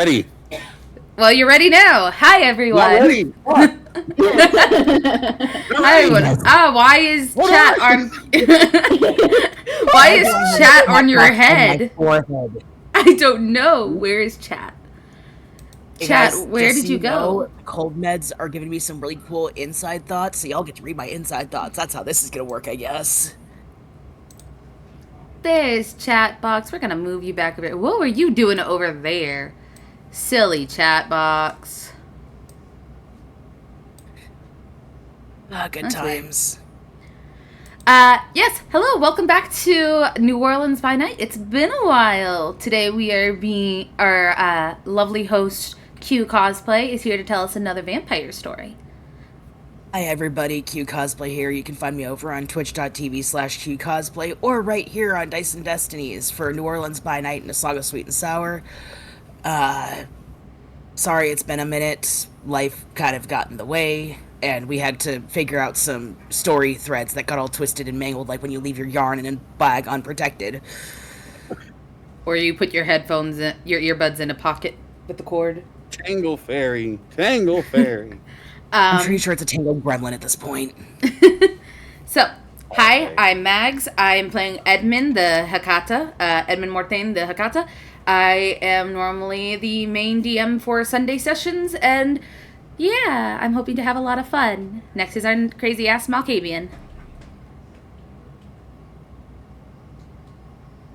ready. Well, you're ready now. Hi, everyone. Not ready. What? Hi, everyone. Why is chat on? Why is chat on your head? I don't know. Where is chat? Hey Chat, guys, where just did so you go? Cold meds are giving me some really cool inside thoughts, so y'all get to read my inside thoughts. That's how this is gonna work, I guess. There's chat box. We're gonna move you back a bit. What were you doing over there? Silly chat box. Good That's times. Yes, hello, welcome back to New Orleans by Night. It's been a while. Today we are our lovely host, Q Cosplay, is here to tell us another vampire story. Hi everybody, Q Cosplay here. You can find me over on twitch.tv/Q Cosplay or right here on Dice and Destinies for New Orleans by Night and a Saga Sweet and Sour. Sorry it's been a minute. Life kind of got in the way, and we had to figure out some story threads that got all twisted and mangled, like when you leave your yarn in a bag unprotected. Or you put your headphones, your earbuds in a pocket with the cord. Tangle Fairy. Tangle Fairy. I'm pretty sure it's a tangled gremlin at this point. So, hi, I'm Mags. I'm playing Edmund the Hakata, Edmund Mortain the Hakata. I am normally the main DM for Sunday sessions, and yeah, I'm hoping to have a lot of fun. Next is our crazy-ass Malkavian.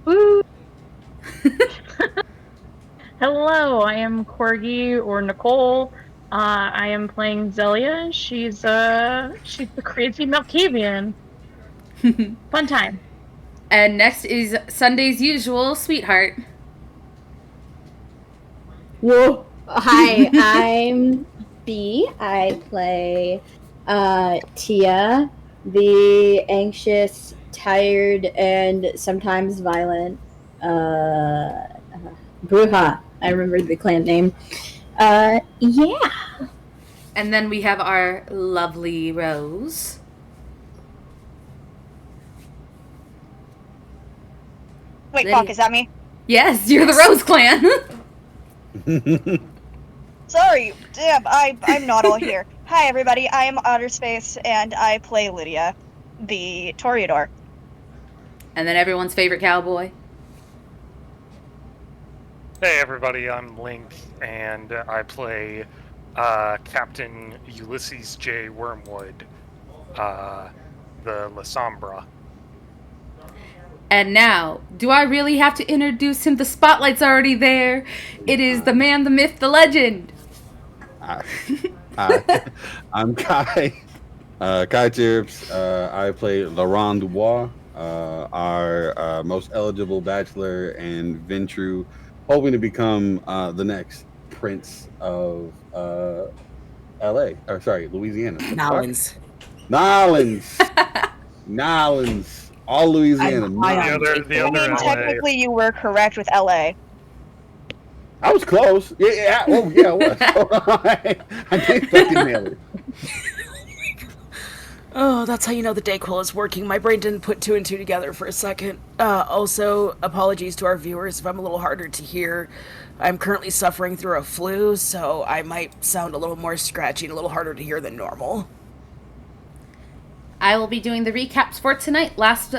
Woo! Hello, I am Corgi or Nicole. I am playing Zelia. She's the crazy Malkavian. Fun time. And next is Sunday's usual Sweetheart. Whoa! Hi, I'm B. I play Tia, the anxious, tired, and sometimes violent Bruja. I remember the clan name. Yeah. And then we have our lovely Rose. Wait, fuck, is that me? Yes, you're the Rose clan. Sorry, damn, I'm not all here. Hi everybody, I am Outer Space, and I play Lydia, the Toreador. And then everyone's favorite cowboy. Hey everybody, I'm Link, and I play Captain Ulysses J. Wormwood, the La Sombra. And now, do I really have to introduce him? The spotlight's already there. It is the man, the myth, the legend. I'm Kai. Kai Tibbs. I play Laurent Dubois, our most eligible bachelor and Ventru, hoping to become the next prince of Louisiana. Nolans. All Louisiana. Technically you were correct with LA. I was close. Yeah, I was. I did fucking nail it. Oh, that's how you know the Dayquil is working. My brain didn't put two and two together for a second. Also, apologies to our viewers if I'm a little harder to hear. I'm currently suffering through a flu, so I might sound a little more scratchy and a little harder to hear than normal. I will be doing the recaps for tonight. Last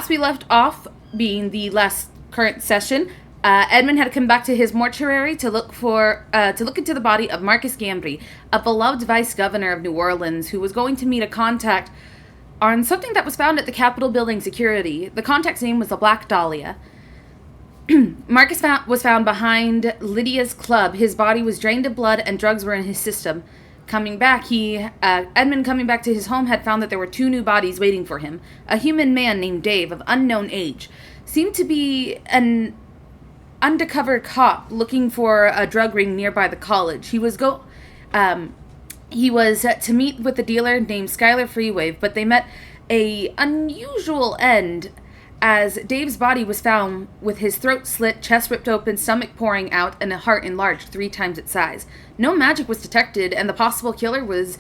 we left off, being the last current session, Edmund had come back to his mortuary to look into the body of Marcus Gambry, a beloved vice governor of New Orleans, who was going to meet a contact on something that was found at the Capitol building security. The contact's name was the Black Dahlia. Marcus was found behind Lydia's club. His body was drained of blood and drugs were in his system. Edmund coming back to his home had found that there were two new bodies waiting for him. A human man named Dave, of unknown age, seemed to be an undercover cop looking for a drug ring nearby the college. He was to meet with a dealer named Skylar Freewave, but they met a unusual end, as Dave's body was found with his throat slit, chest ripped open, stomach pouring out, and a heart enlarged 3 times its size. No magic was detected, and the possible killer was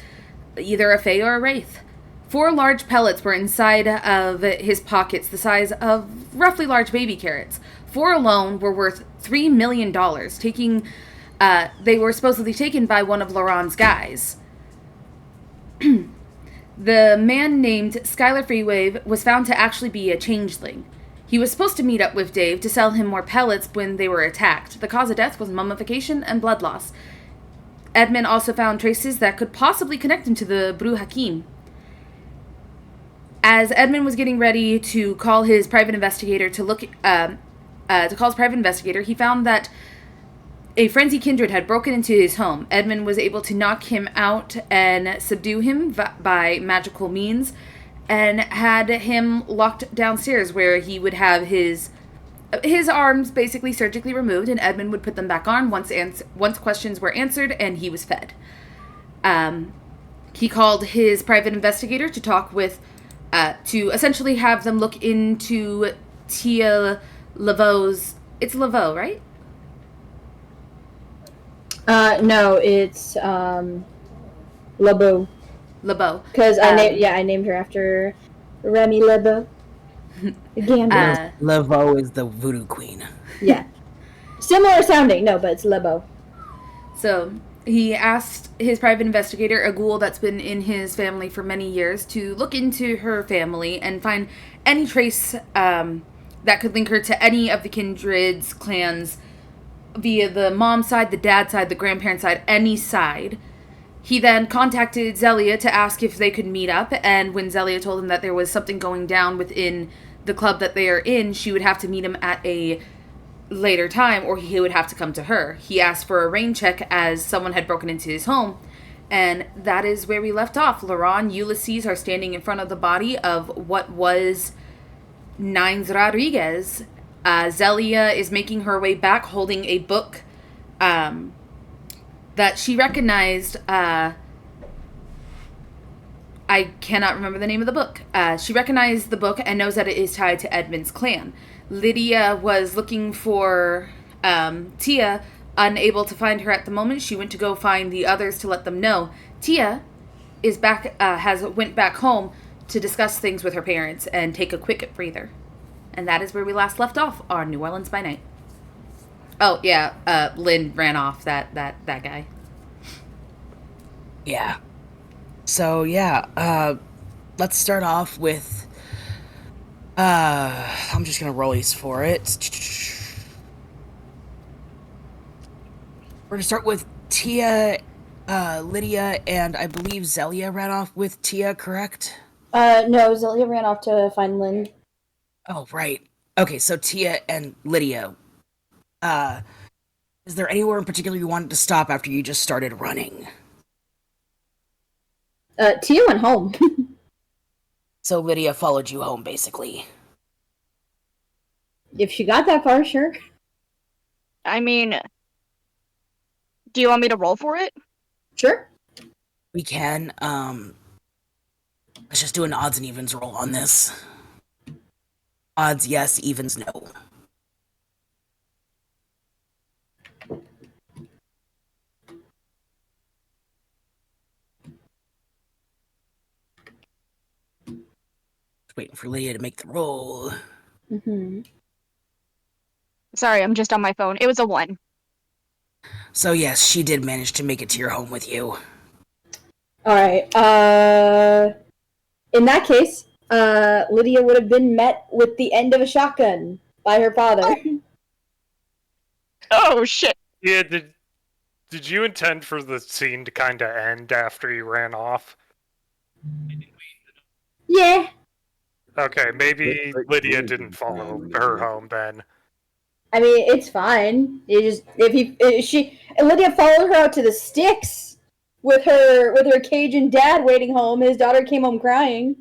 either a fae or a wraith. 4 large pellets were inside of his pockets, the size of roughly large baby carrots. 4 alone were worth $3 million. They were supposedly taken by one of Laurent's guys. The man named Skylar Freewave was found to actually be a changeling. He was supposed to meet up with Dave to sell him more pellets when they were attacked. The cause of death was mummification and blood loss. Edmund also found traces that could possibly connect him to the Bru Hakim. As Edmund was getting ready to call his private investigator he found that a frenzied kindred had broken into his home. Edmund was able to knock him out and subdue him by magical means, and had him locked downstairs where he would have his arms basically surgically removed, and Edmund would put them back on once questions were answered and he was fed. He called his private investigator to talk with, to essentially have them look into Tia Laveau's. It's Laveau, right? No, it's LeBeau. LeBeau. Because I named her after Remy LeBeau. Again. Laveau is the voodoo queen. Yeah. Similar sounding, no, but it's LeBeau. So he asked his private investigator, a ghoul that's been in his family for many years, to look into her family and find any trace that could link her to any of the kindred's clans via the mom side, the dad side, the grandparent side, any side. He then contacted Zelia to ask if they could meet up, and when Zelia told him that there was something going down within the club that they are in, she would have to meet him at a later time, or he would have to come to her. He asked for a rain check as someone had broken into his home, and that is where we left off. Laurent, Ulysses are standing in front of the body of what was Nines Rodriguez. Zelia is making her way back holding a book that she recognized. I cannot remember the name of the book. She recognized the book and knows that it is tied to Edmund's clan. Lydia was looking for Tia, unable to find her at the moment. She went to go find the others to let them know. Tia is back, went back home to discuss things with her parents and take a quick breather. And that is where we last left off on New Orleans by Night. Oh, yeah, Lynn ran off, that guy. Yeah. So, yeah, let's start off with, I'm just gonna roll these for it. We're gonna start with Tia, Lydia, and I believe Zelia ran off with Tia, correct? No, Zelia ran off to find Lynn. Oh, right. Okay, so Tia and Lydia. Is there anywhere in particular you wanted to stop after you just started running? Tia went home. So Lydia followed you home, basically. If she got that far, sure. I mean, do you want me to roll for it? Sure. We can, let's just do an odds and evens roll on this. Odds yes, evens no. Just waiting for Lydia to make the roll. Mm-hmm. Sorry, I'm just on my phone. It was a 1. So yes, she did manage to make it to your home with you. Alright, in that case, Lydia would have been met with the end of a shotgun by her father. Oh, shit. Yeah, did you intend for the scene to kind of end after he ran off? Yeah. Okay, maybe Lydia didn't follow her home then. I mean, it's fine. Lydia followed her out to the sticks with her Cajun dad waiting home. His daughter came home crying.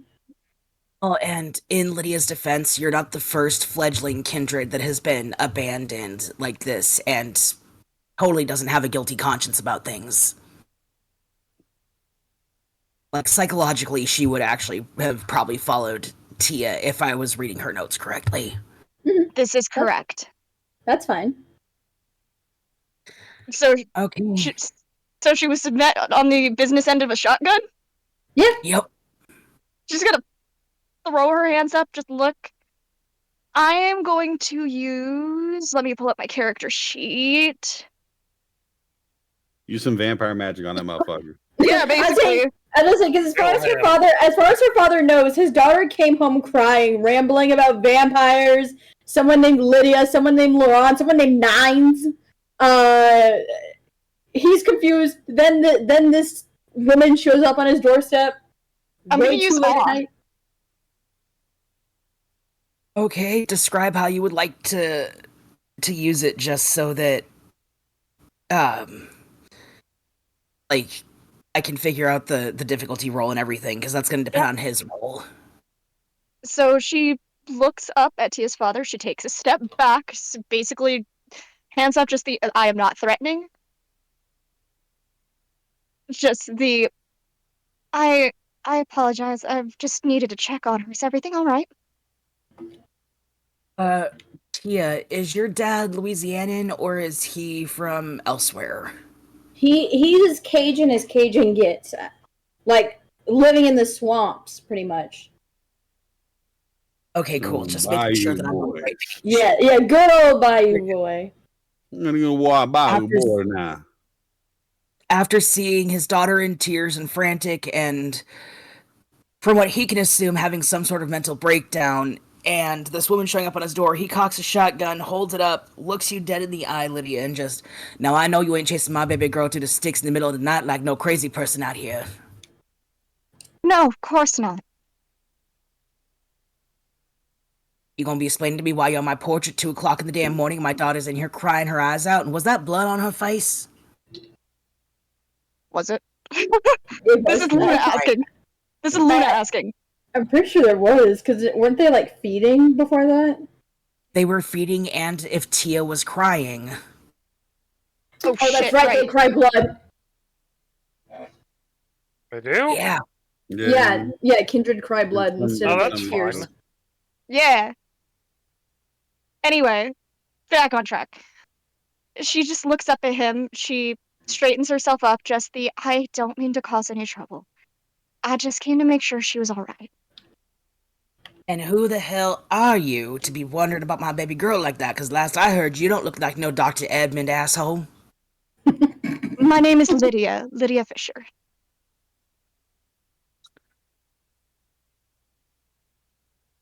Oh, and in Lydia's defense, you're not the first fledgling kindred that has been abandoned like this and totally doesn't have a guilty conscience about things. Like, psychologically, she would actually have probably followed Tia if I was reading her notes correctly. This is correct. That's fine. So, Okay. she was met on the business end of a shotgun? Yeah. Yep. She's gonna throw her hands up, just look. I am going to use. Let me pull up my character sheet. Use some vampire magic on that motherfucker. Yeah, basically. I was like, because as far as her father knows, his daughter came home crying, rambling about vampires, someone named Lydia, someone named Laurent, someone named Nines. He's confused. Then this woman shows up on his doorstep. I'm way gonna use too late awe. at night. Okay, describe how you would like to use it, just so that like I can figure out the difficulty roll and everything, because that's going to depend on his roll. So she looks up at Tia's father. She takes a step back, basically hands up just the I am not threatening. Just the I apologize. I've just needed to check on her. Is everything all right? Tia, is your dad Louisianan or is he from elsewhere? He's as Cajun as Cajun gets. Like living in the swamps, pretty much. Okay, cool. Just making sure that I'm on the right page. Yeah, good old Bayou boy. I'm gonna go walk by After- with boy now. After seeing his daughter in tears and frantic, and from what he can assume, having some sort of mental breakdown, and this woman showing up on his door, he cocks a shotgun, holds it up, looks you dead in the eye, Lydia, and just, now I know you ain't chasing my baby girl through the sticks in the middle of the night like no crazy person out here. No, of course not. You gonna be explaining to me why you're on my porch at 2 o'clock in the damn morning and my daughter's in here crying her eyes out, and was that blood on her face? Was it? It This was is Luna not. asking. This is Luna asking. I'm pretty sure there was, because weren't they like feeding before that? They were feeding, and if Tia was crying. Oh, Oh, that's shit, right. They cry blood. They do? Yeah. Yeah. Kindred cry blood instead Oh, of that's tears. fine. Yeah. Anyway, back on track. She just looks up at him. She straightens herself up. Just the I don't mean to cause any trouble. I just came to make sure she was all right. And who the hell are you to be wondering about my baby girl like that? Because last I heard, you don't look like no Dr. Edmund, asshole. My name is Lydia Fisher.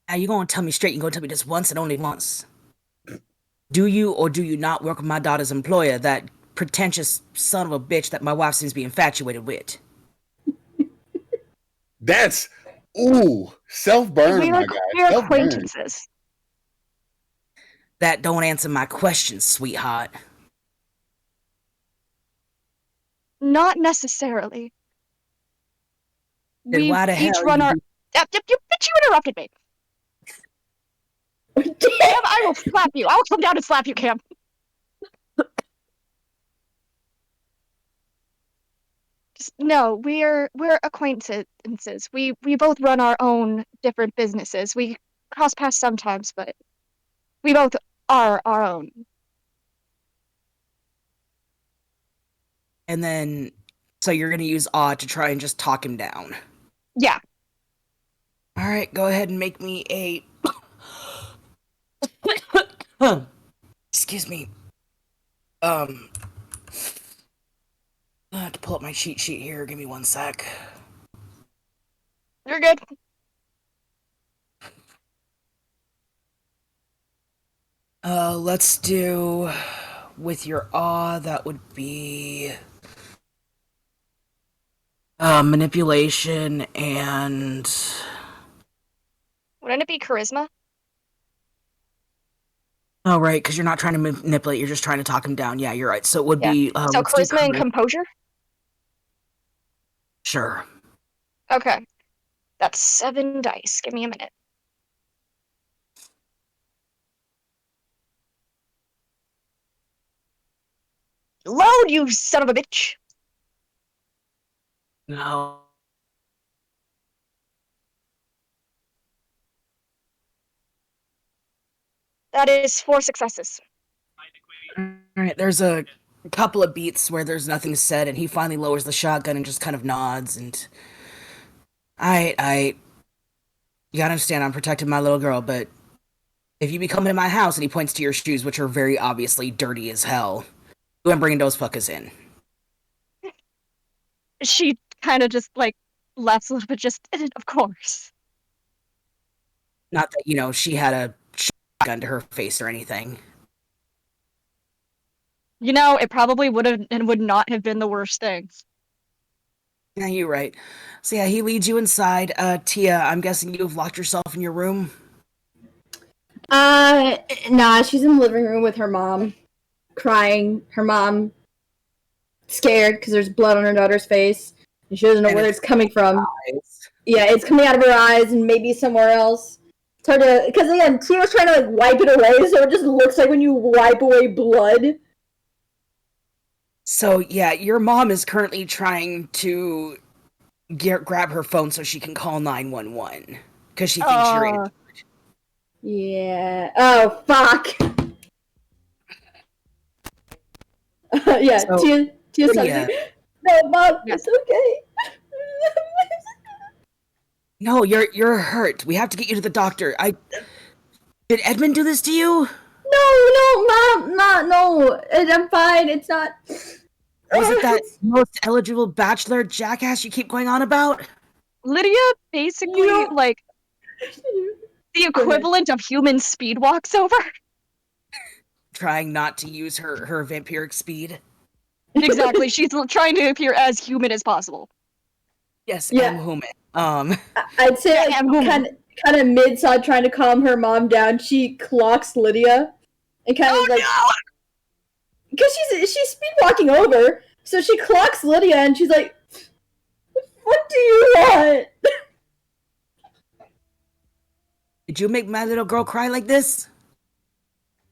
Now you gonna tell me straight, you gonna tell me this once and only once. Do you or do you not work with my daughter's employer, that pretentious son of a bitch that my wife seems to be infatuated with? That's self-burn, my guy. We're Self-burn. acquaintances. That don't answer my question, sweetheart. Not necessarily. Then We why the each hell run you our. do- You interrupted me. Cam, I will slap you. I will come down and slap you, Cam. No, we're acquaintances. We both run our own different businesses. We cross paths sometimes, but we both are our own. And then, so you're gonna use awe to try and just talk him down. Yeah. Alright, go ahead and make me a... Excuse me. I have to pull up my cheat sheet here. Give me 1 sec. You're good. Let's do... With your awe, that would be... manipulation and... Wouldn't it be charisma? Oh, right, because you're not trying to manipulate, you're just trying to talk him down. Yeah, you're right. So it would be... So let's do charisma and composure? Sure. Okay. That's 7 dice. Give me a minute. Load, you son of a bitch! No. That is 4 successes. Alright, there's a couple of beats where there's nothing said, and he finally lowers the shotgun and just kind of nods, and... I... You gotta understand, I'm protecting my little girl, but... If you be coming to my house, and he points to your shoes, which are very obviously dirty as hell, you ain't bringing those fuckers in. She kind of just like laughs a little bit. Just of course. Not that, she had a shotgun to her face or anything. It probably would have and would not have been the worst thing. Yeah, you're right. So yeah, he leads you inside. Tia, I'm guessing you've locked yourself in your room? Nah, she's in the living room with her mom, crying. Her mom scared because there's blood on her daughter's face, and she doesn't know where it's coming from. Eyes. Yeah, it's coming out of her eyes and maybe somewhere else. It's hard to, because again, Tia was trying to like wipe it away, so it just looks like when you wipe away blood. So yeah, your mom is currently trying to grab her phone so she can call 911 because she thinks you're in. Yeah. Oh fuck. Yeah. So, Tia's Lydia. something. No, mom, Yes. it's okay. No, you're hurt. We have to get you to the doctor. Did Edmund do this to you? No, mom, no. I'm fine. It's not. Was it that most eligible bachelor jackass you keep going on about? Lydia basically like the equivalent of human speed walks over. Trying not to use her vampiric speed. Exactly. She's trying to appear as human as possible. Yes, Yeah. I'm human. I'd say Yeah, I'm kind of mid-side trying to calm her mom down. She clocks Lydia and kind of like because she's speed walking over, so she clocks Lydia and she's like, "What do you want?" Did you make my little girl cry like this?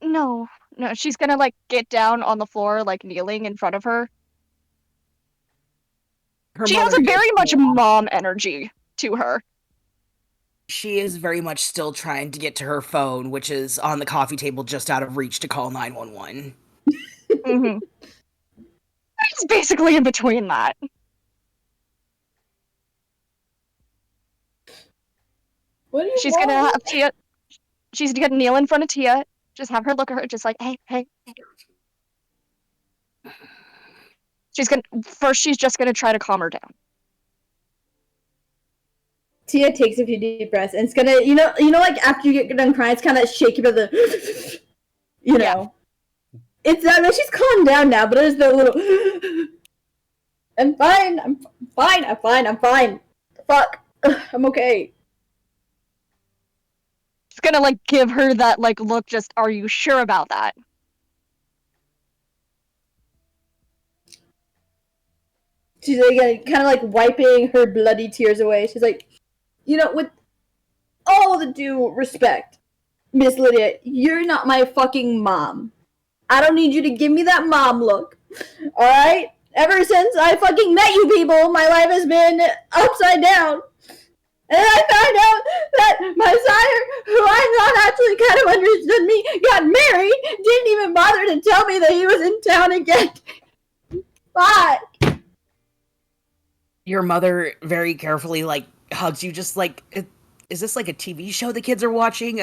No, she's gonna like get down on the floor, like kneeling in front of her. Her She has mother a very is much still- mom energy to her. She is very much still trying to get to her phone, which is on the coffee table just out of reach to call 911. Mm-hmm. It's basically in between that. What do you She's want? gonna have Tia. She's gonna kneel in front of Tia. Just have her look at her, just like, hey. She's just gonna try to calm her down. Tia takes a few deep breaths and it's gonna, like after you get done crying, it's kind of shaky, but the, it's that she's calmed down now, but it's the little. I'm fine. Fuck, I'm okay. She's gonna like give her that like look. Just, are you sure about that? She's again kind of like wiping her bloody tears away. She's like, with all the due respect, Miss Lydia, you're not my fucking mom. I don't need you to give me that mom look. Alright? Ever since I fucking met you people, my life has been upside down. And I found out that my sire, who I thought actually kind of understood me, got married, didn't even bother to tell me that he was in town again. Fuck. Your mother very carefully, like, hugs you just like, is this like a TV show the kids are watching?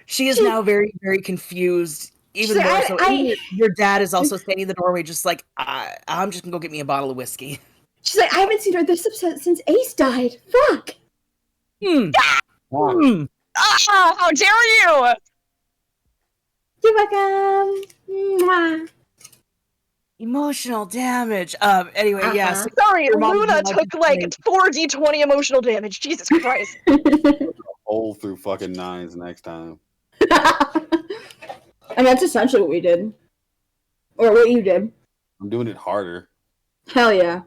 She is now very, very confused. Even more so. Your dad is also standing in the doorway just like, I'm just gonna go get me a bottle of whiskey. She's like, I haven't seen her this upset since Ace died. Fuck. How dare you! You're welcome. Mwah. Emotional damage. Anyway, yeah. So Sorry, your mom Luna was took like 4d20 emotional damage. Jesus Christ. Roll through fucking nines next time. And that's essentially what we did. Or what you did. I'm doing it harder. Hell yeah.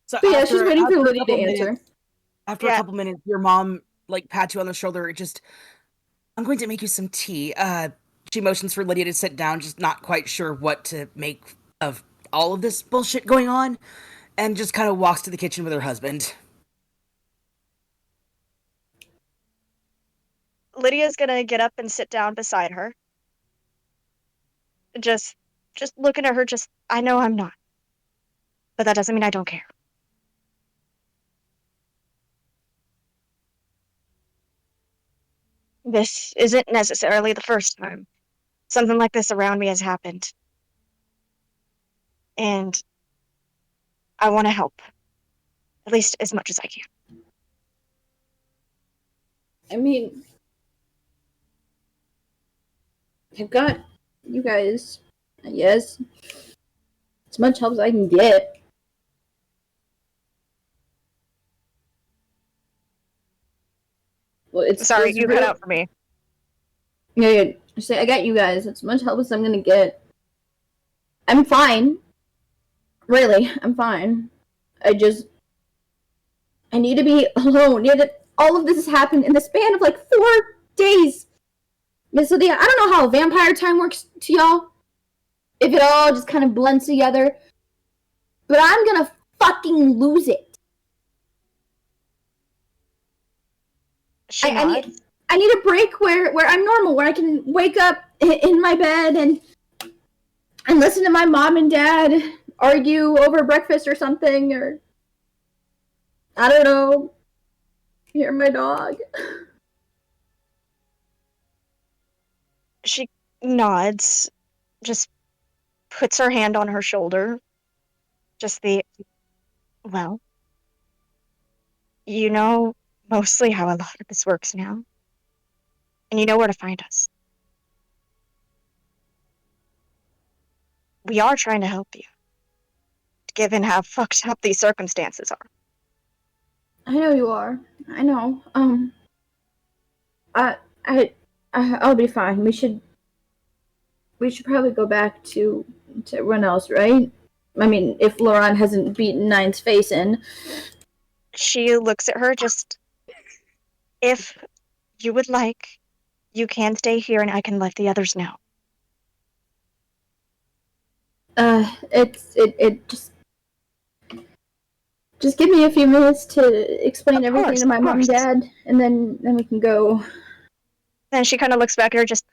So But yeah, she's waiting for after a Lydia to couple answer. minutes- After a couple minutes, your mom like pats you on the shoulder. Just, I'm going to make you some tea. She motions for Lydia to sit down, just not quite sure what to make of all of this bullshit going on, and just kind of walks to the kitchen with her husband. Lydia's gonna get up and sit down beside her. Just looking at her, I know I'm not. But that doesn't mean I don't care. This isn't necessarily the first time something like this around me has happened. And I want to help, at least as much as I can. I mean, I've got you guys, yes, as much help as I can get. Well, Sorry, it's you cut out for me. Yeah, say I got you guys. As much help as I'm gonna get. I'm fine. Really, I'm fine. I need to be alone. Yeah, all of this has happened in the span of like 4 days. Miss Lydia, I don't know how vampire time works to y'all. If it all just kind of blends together. But I'm gonna fucking lose it. I need a break where I'm normal, where I can wake up in my bed and listen to my mom and dad argue over breakfast or something, or I don't know, hear my dog. She nods, just puts her hand on her shoulder. Well, you know mostly how a lot of this works now. And you know where to find us. We are trying to help you, given how fucked up these circumstances are. I know you are. I know. I'll be fine. We should probably go back to everyone else, right? I mean, if Laurent hasn't beaten Nine's face in. She looks at her, if you would like, you can stay here and I can let the others know. It just give me a few minutes to explain everything to my mom and dad, and then we can go. Then she kind of looks back at her, just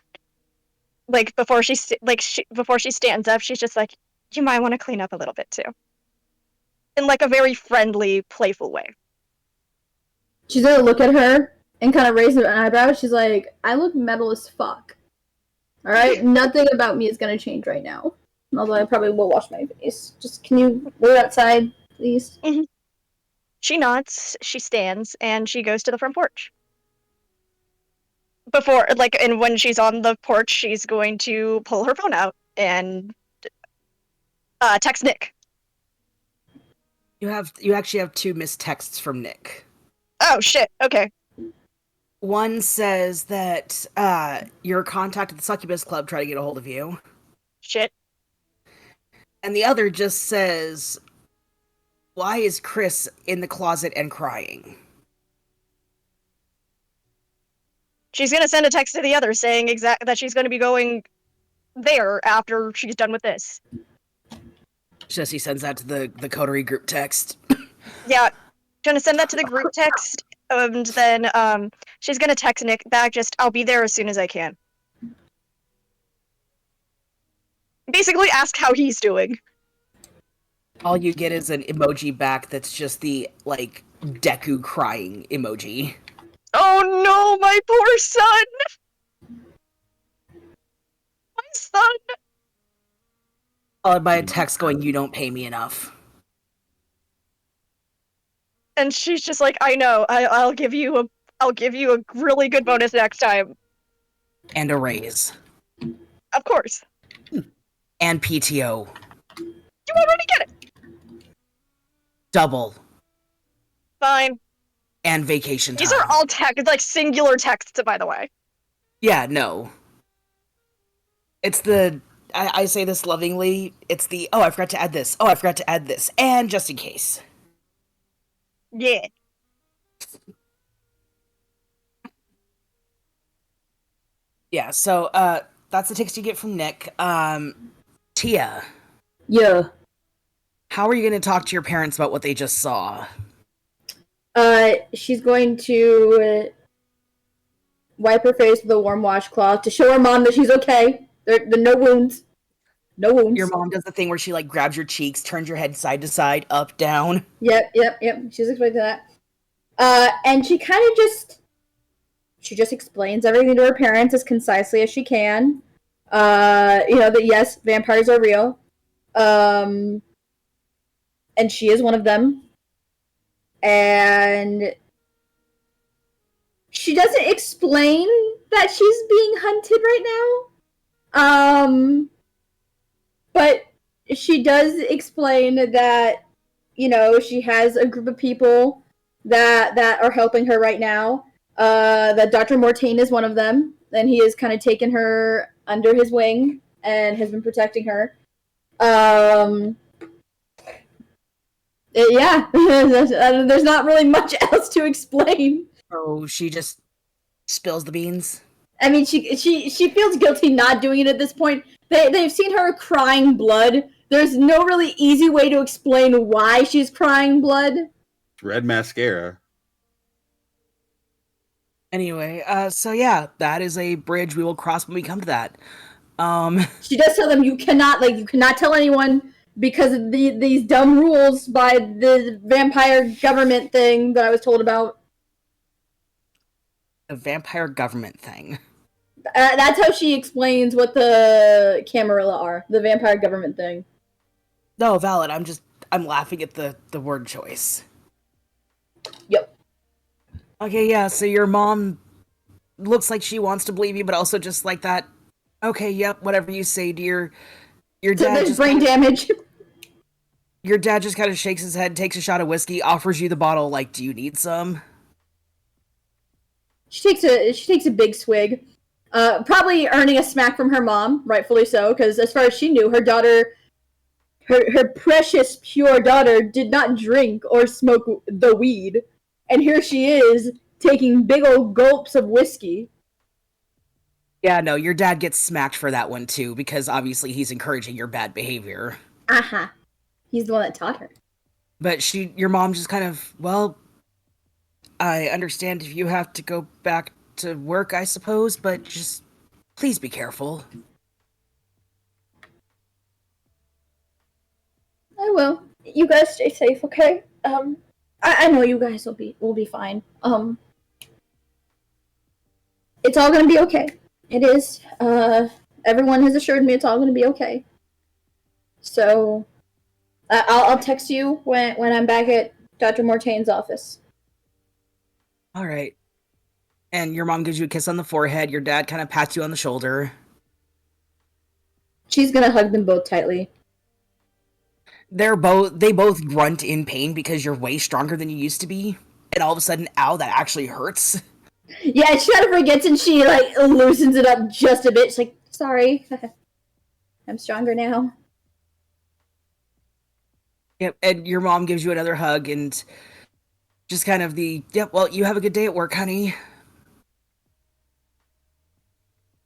like before she stands up. She's just like, you might want to clean up a little bit too, in like a very friendly, playful way. She's gonna look at her and kind of raise an eyebrow. She's like, I look metal as fuck. Alright? Nothing about me is gonna change right now. Although I probably will wash my face. Just, can you wait outside, please? Mm-hmm. She nods, she stands, and she goes to the front porch. And when she's on the porch, she's going to pull her phone out and text Nick. You actually have 2 missed texts from Nick. Oh, shit. Okay. One says that your contact at the Succubus Club tried to get a hold of you. Shit. And the other just says, why is Chris in the closet and crying? She's going to send a text to the other saying that she's going to be going there after she's done with this. Jesse sends that to the coterie group text. Yeah. Going to send that to the group text, and then she's going to text Nick back, I'll be there as soon as I can. Basically ask how he's doing. All you get is an emoji back that's just the, like, Deku crying emoji. Oh no, my poor son! My son! Followed by a text going, you don't pay me enough. And she's just like, I know, I'll give you a really good bonus next time. And a raise. Of course. And PTO. You already get it! Double. Fine. And vacation time. These are all singular texts, by the way. Yeah, no. It's I say this lovingly, it's oh, I forgot to add this. Oh, I forgot to add this. And just in case. Yeah. Yeah, so, that's the text you get from Nick. Tia. Yeah. How are you going to talk to your parents about what they just saw? She's going to wipe her face with a warm washcloth to show her mom that she's okay. There are no wounds. No wounds. Your mom does the thing where she, like, grabs your cheeks, turns your head side to side, up, down. Yep. She's explaining that. And she kind of just she just explains everything to her parents as concisely as she can. That yes, vampires are real. And she is one of them. And she doesn't explain that she's being hunted right now. But she does explain that, she has a group of people that are helping her right now. That Dr. Mortain is one of them, and he has kind of taken her under his wing and has been protecting her. Yeah, there's not really much else to explain. So she just spills the beans. I mean, she feels guilty not doing it at this point. They've seen her crying blood. There's no really easy way to explain why she's crying blood. Red mascara. Anyway, so yeah, that is a bridge we will cross when we come to that. She does tell them you cannot tell anyone because of these dumb rules by the vampire government thing that I was told about. The vampire government thing. That's how she explains what the Camarilla are. The vampire government thing. No, valid. I'm laughing at the word choice. Yep. Okay, yeah, so your mom looks like she wants to believe you, but also just like that. Okay, yep, whatever you say, dear. Your So dad there's just brain damage. Your dad just kind of shakes his head, takes a shot of whiskey, offers you the bottle, like, do you need some? She takes a big swig. Probably earning a smack from her mom, rightfully so, because as far as she knew, her daughter, her precious, pure daughter, did not drink or smoke the weed. And here she is, taking big old gulps of whiskey. Yeah, no, your dad gets smacked for that one, too, because obviously he's encouraging your bad behavior. Uh-huh. He's the one that taught her. But your mom just kind of, well, I understand if you have to go back to work, I suppose, but just please be careful. I will. You guys stay safe, okay? I know you guys will be fine. It's all gonna be okay. It is. Everyone has assured me it's all gonna be okay. So, I'll text you when I'm back at Dr. Mortain's office. All right. And your mom gives you a kiss on the forehead. Your dad kind of pats you on the shoulder. She's gonna hug them both tightly. They both grunt in pain because you're way stronger than you used to be. And all of a sudden, ow, that actually hurts. Yeah, she kind of forgets and she, like, loosens it up just a bit. She's like, sorry. I'm stronger now. Yep, and your mom gives you another hug and just kind of well, you have a good day at work, honey.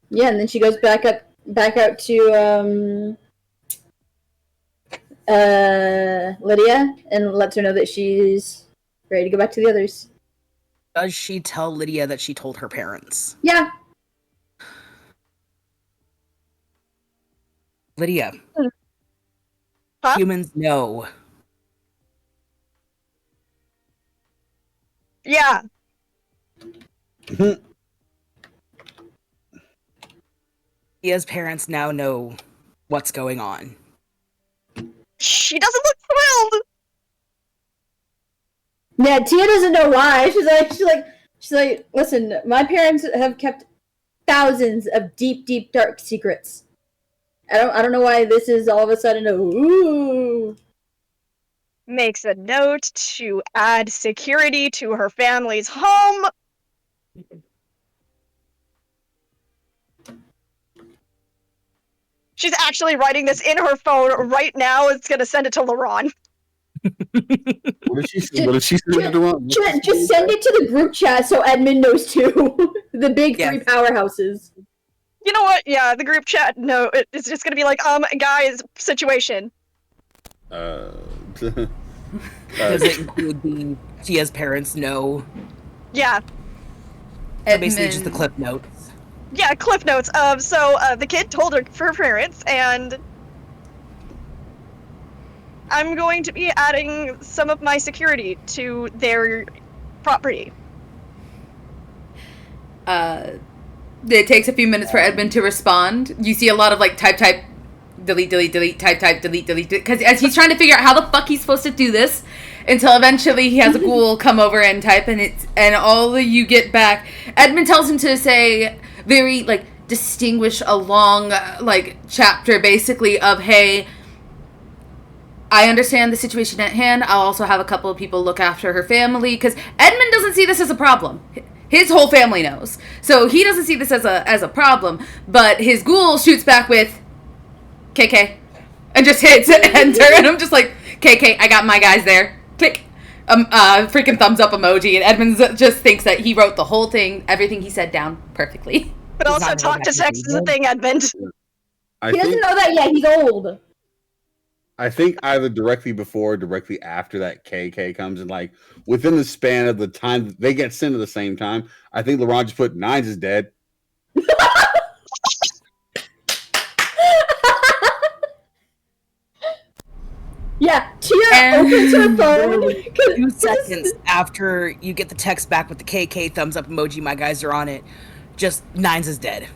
Yeah, and then she goes back out to, Lydia and lets her know that she's ready to go back to the others. Does she tell Lydia that she told her parents? Yeah. Lydia. Huh? Humans know. Yeah. Lydia's parents now know what's going on. She doesn't look thrilled. Yeah, Tia doesn't know why. She's like, listen, my parents have kept thousands of deep, deep, dark secrets. I don't know why this is all of a sudden a ooh. Makes a note to add security to her family's home. She's actually writing this in her phone right now. It's gonna send it to Laron. What did she say? What did she say? Just send it to the group chat so Edmund knows too. The big three powerhouses. You know what? Yeah, the group chat. No, it's just gonna be like, guys, situation. Does it include the Tia's parents know? Yeah. So basically just the clip notes. Yeah, clip notes. The kid told her parents, and I'm going to be adding some of my security to their property. It takes a few minutes for Edmund to respond. You see a lot of like type, delete, type, delete, because as he's trying to figure out how the fuck he's supposed to do this, until eventually he has a ghoul come over and type, and all of you get back. Edmund tells him to say very like distinguish a long like chapter basically of, hey, I understand the situation at hand. I'll also have a couple of people look after her family, because Edmund doesn't see this as a problem. His whole family knows, so he doesn't see this as a problem. But his ghoul shoots back with KK and just hits enter, and I'm just like, KK, I got my guys there. Click. Freaking thumbs up emoji, and Edmund just thinks that he wrote the whole thing, everything he said down perfectly. But also, talk to sex is a thing, Edmund. He doesn't know that yet. He's old. I think either directly before or directly after that KK comes, and like within the span of the time they get sent at the same time, I think LeBron just put Nines is dead. Yeah, Tia opens her phone. 2 seconds after you get the text back with the KK thumbs up emoji, my guys are on it. Just Nines is dead.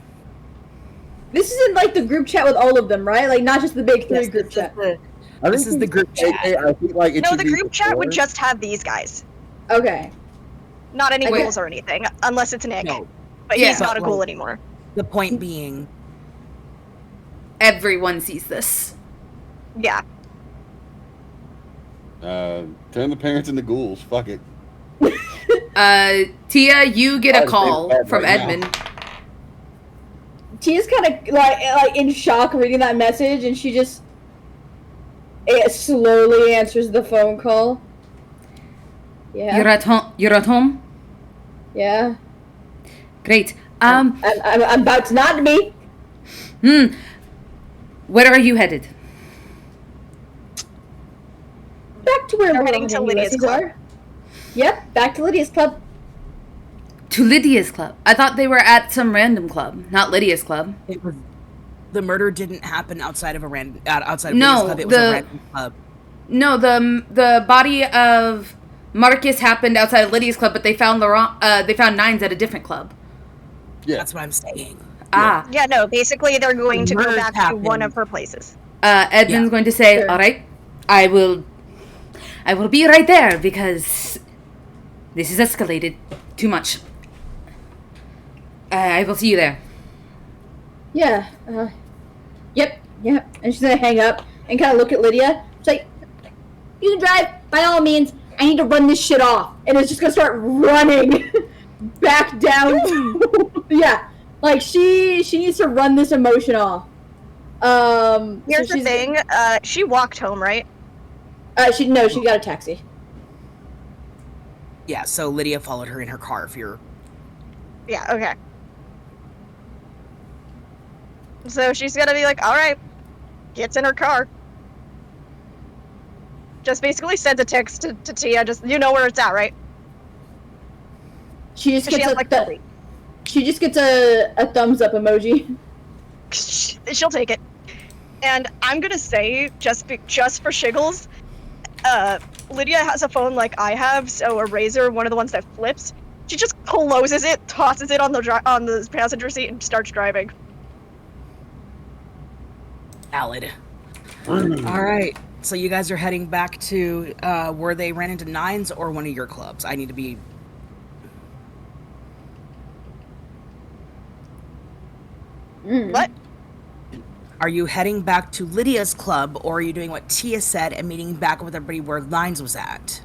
This is in like the group chat with all of them, right? Like not just the big three group chat. This is the group chat. I think like it No, should the be group chat would before. just have these guys. Okay. Not any Okay. ghouls or anything, unless it's Nick. No. But Yeah. he's not a But, ghoul like, anymore. The point being, Everyone sees this. Yeah. Turn the parents into ghouls. Fuck it. Tia, you get I'd a say call that from right now. Edmund. Tia's kind of like in shock reading that message, and she just slowly answers the phone call. Yeah. You're at home. You're at home. Yeah. Great. I'm about to not be. Where are you headed? Back to where They're we're heading to Lydia's club. Yep, back to Lydia's club. To Lydia's club. I thought they were at some random club, not Lydia's club. it was the murder didn't happen outside of a random outside of No, Lydia's club. It was the- a random club. No, the body of Marcus happened outside of Lydia's club, but they found Nines at a different club. Yeah. That's what I'm saying. Ah, Yeah, no, basically they're going to go Murders back to happen. one of her places. Edmund's Yeah. going to say, Sure. "All right, I will be right there because this is escalated too much. I will see you there." Yeah. Yep. And she's gonna hang up and kind of look at Lydia. She's like, "You can drive by all means. I need to run this shit off," and it's just gonna start running back down. Yeah, like she needs to run this emotion off. Here's the thing, she walked home, right? She got a taxi. Yeah, so Lydia followed her in her car. If you're Yeah, okay. So she's gonna be like, alright, gets in her car. Just basically sends a text to Tia, just, you know where it's at, right? She just She gets has a like the she just gets a thumbs up emoji. she'll take it. And I'm gonna say, just for shiggles, Lydia has a phone like I have, so a Razr, one of the ones that flips. She just closes it, tosses it on the passenger seat, and starts driving. valid. All right. So you guys are heading back to where they ran into Nines or one of your clubs? I need to be. What? Are you heading back to Lydia's club, or are you doing what Tia said and meeting back with everybody where Nines was at?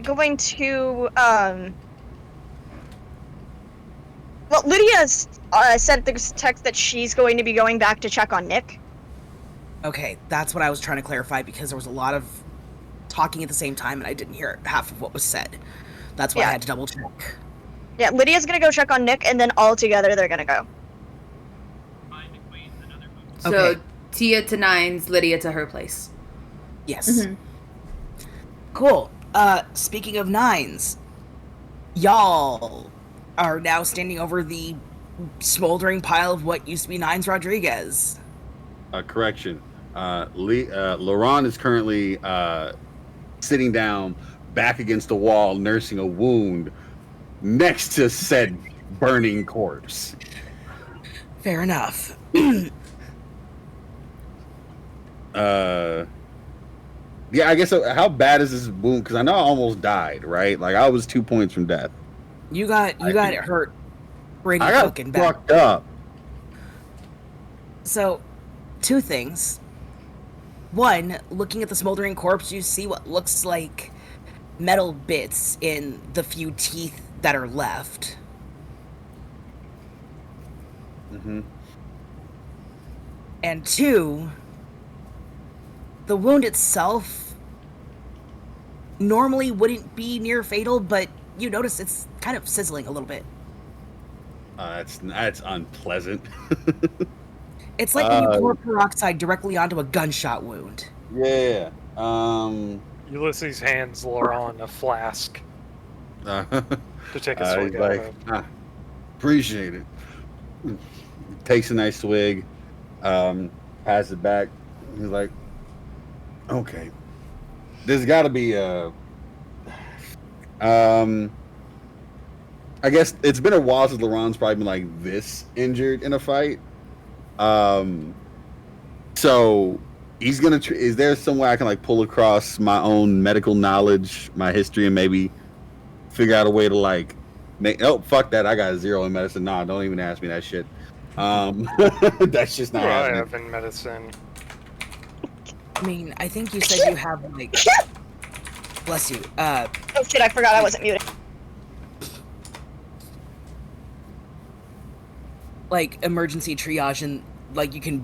Going to, well, Lydia's sent this text that she's going to be going back to check on Nick. Okay, that's what I was trying to clarify because there was a lot of talking at the same time and I didn't hear half of what was said. That's why I Yeah. had to double check. Yeah, Lydia's gonna go check on Nick, and then all together they're gonna go. So Okay. Tia to Nines, Lydia to her place. Yes. Mhm. Cool. Speaking of Nines, y'all are now standing over the smoldering pile of what used to be Nines Rodriguez. Correction. Laurent is currently sitting down, back against the wall, nursing a wound next to said burning corpse. Fair enough. Yeah, I guess. How bad is this wound? Because I know I almost died, right? Like I was 2 points from death. You got it hurt pretty I got fucking bad. fucked up. So, two things. One, looking at the smoldering corpse, you see what looks like metal bits in the few teeth that are left. Mm-hmm. And two, the wound itself normally wouldn't be near fatal, but you notice it's kind of sizzling a little bit. That's unpleasant. It's like when you pour peroxide directly onto a gunshot wound. Yeah. Ulysses hands Laurent a flask to take a swig he's out like, of. appreciate it. Takes a nice swig, passes it back. He's like, okay, there's got to be I guess it's been a while since Laurent's probably been like this injured in a fight. So he's gonna. Is there some way I can like pull across my own medical knowledge, my history, and maybe figure out a way to like make? Oh, fuck that! I got 0 in medicine. Nah, don't even ask me that shit. That's just not What do I happening. have in medicine? I mean, I think you said you have like. Bless you. Oh shit! I forgot I wasn't muted. Like emergency triage and like you can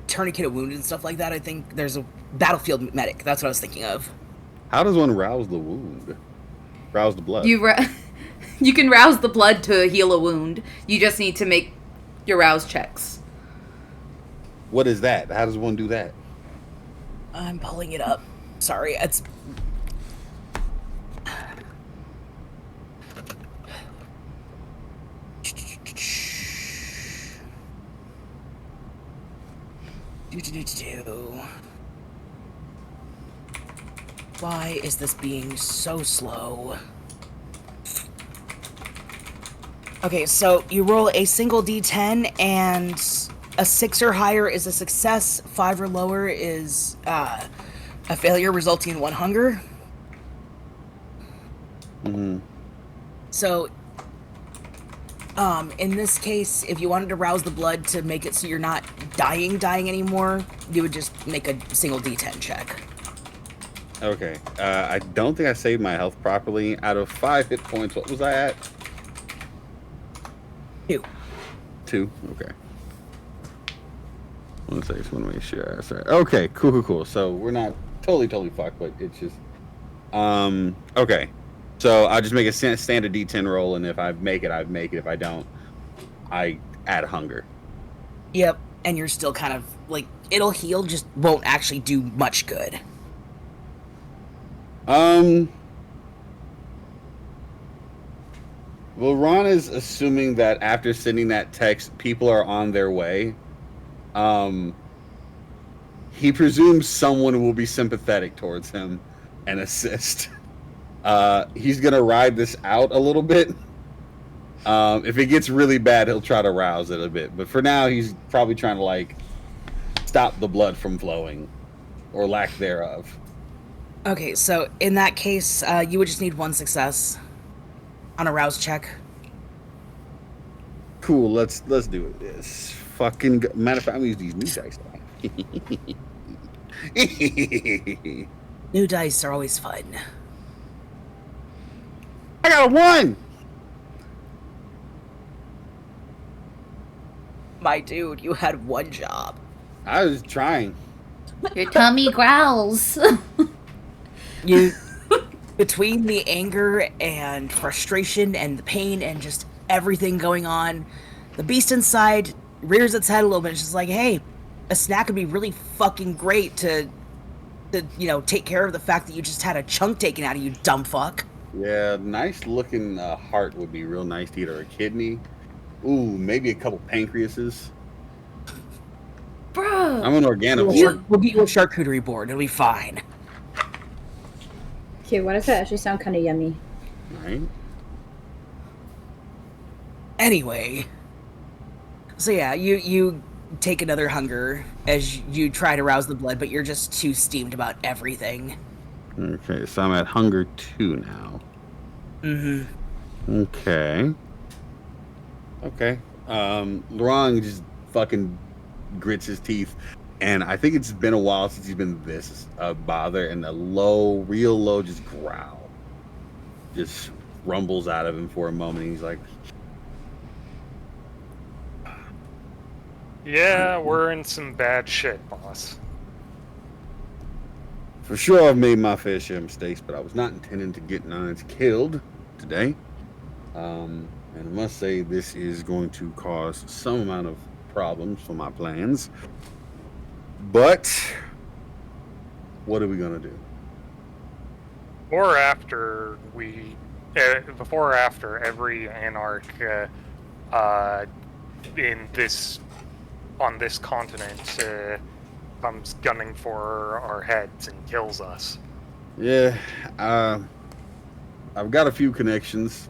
tourniquet a wound and stuff like that. I think there's a battlefield medic. That's what I was thinking of. How does one rouse the wound? Rouse the blood. You can rouse the blood to heal a wound. You just need to make your rouse checks. What is that? How does one do that? I'm pulling it up. Sorry, it's. Why is this being so slow? Okay, so you roll a single d10, and a 6 or higher is a success, 5 or lower is a failure resulting in 1 hunger. Mm-hmm. So, in this case, if you wanted to rouse the blood to make it so you're not dying anymore, you would just make a single d10 check. Okay. I don't think I saved my health properly. Out of 5 hit points, what was I at? 2. 2? Okay. 1 second, just want to make sure. That's right. Okay, cool. So we're not totally fucked, but it's just... okay. So I'll just make a standard D10 roll, and if I make it, I make it. If I don't, I add hunger. Yep, and you're still kind of, like, it'll heal, just won't actually do much good. Well, Ron is assuming that after sending that text, people are on their way. He presumes someone will be sympathetic towards him and assist. He's gonna ride this out a little bit. If it gets really bad, he'll try to rouse it a bit. But for now, he's probably trying to like stop the blood from flowing, or lack thereof. Okay, so in that case, you would just need 1 success on a rouse check. Cool. Let's do it. This fucking matter of fact, I'm gonna use these new dice. New dice are always fun. I got a 1. My dude, you had 1 job. I was trying. Your tummy growls. You, between the anger and frustration and the pain and just everything going on, the beast inside rears its head a little bit. It's just like, hey, a snack would be really fucking great to take care of the fact that you just had a chunk taken out of you, dumb fuck. Yeah, nice looking heart would be real nice to eat, or a kidney. Ooh, maybe a couple pancreases. Bro. I'm an organivore. We'll get you a charcuterie board. It'll be fine. Okay, what if it actually sound kind of yummy? Right. Anyway, so yeah, you take another hunger as you try to rouse the blood, but you're just too steamed about everything. Okay, so I'm at hunger 2 now. Mm-hmm. Okay. Okay. Laurent just fucking grits his teeth, and I think it's been a while since he's been this bothered, and a low, real low, just growl just rumbles out of him for a moment. And he's like, Yeah, we're in some bad shit, boss. "For sure, I've made my fair share of mistakes, but I was not intending to get Nines killed today. And I must say, this is going to cause some amount of problems for my plans. But what are we gonna do?" Or after we, before or after every anarch on this continent comes gunning for our heads and kills us. Yeah, I've got a few connections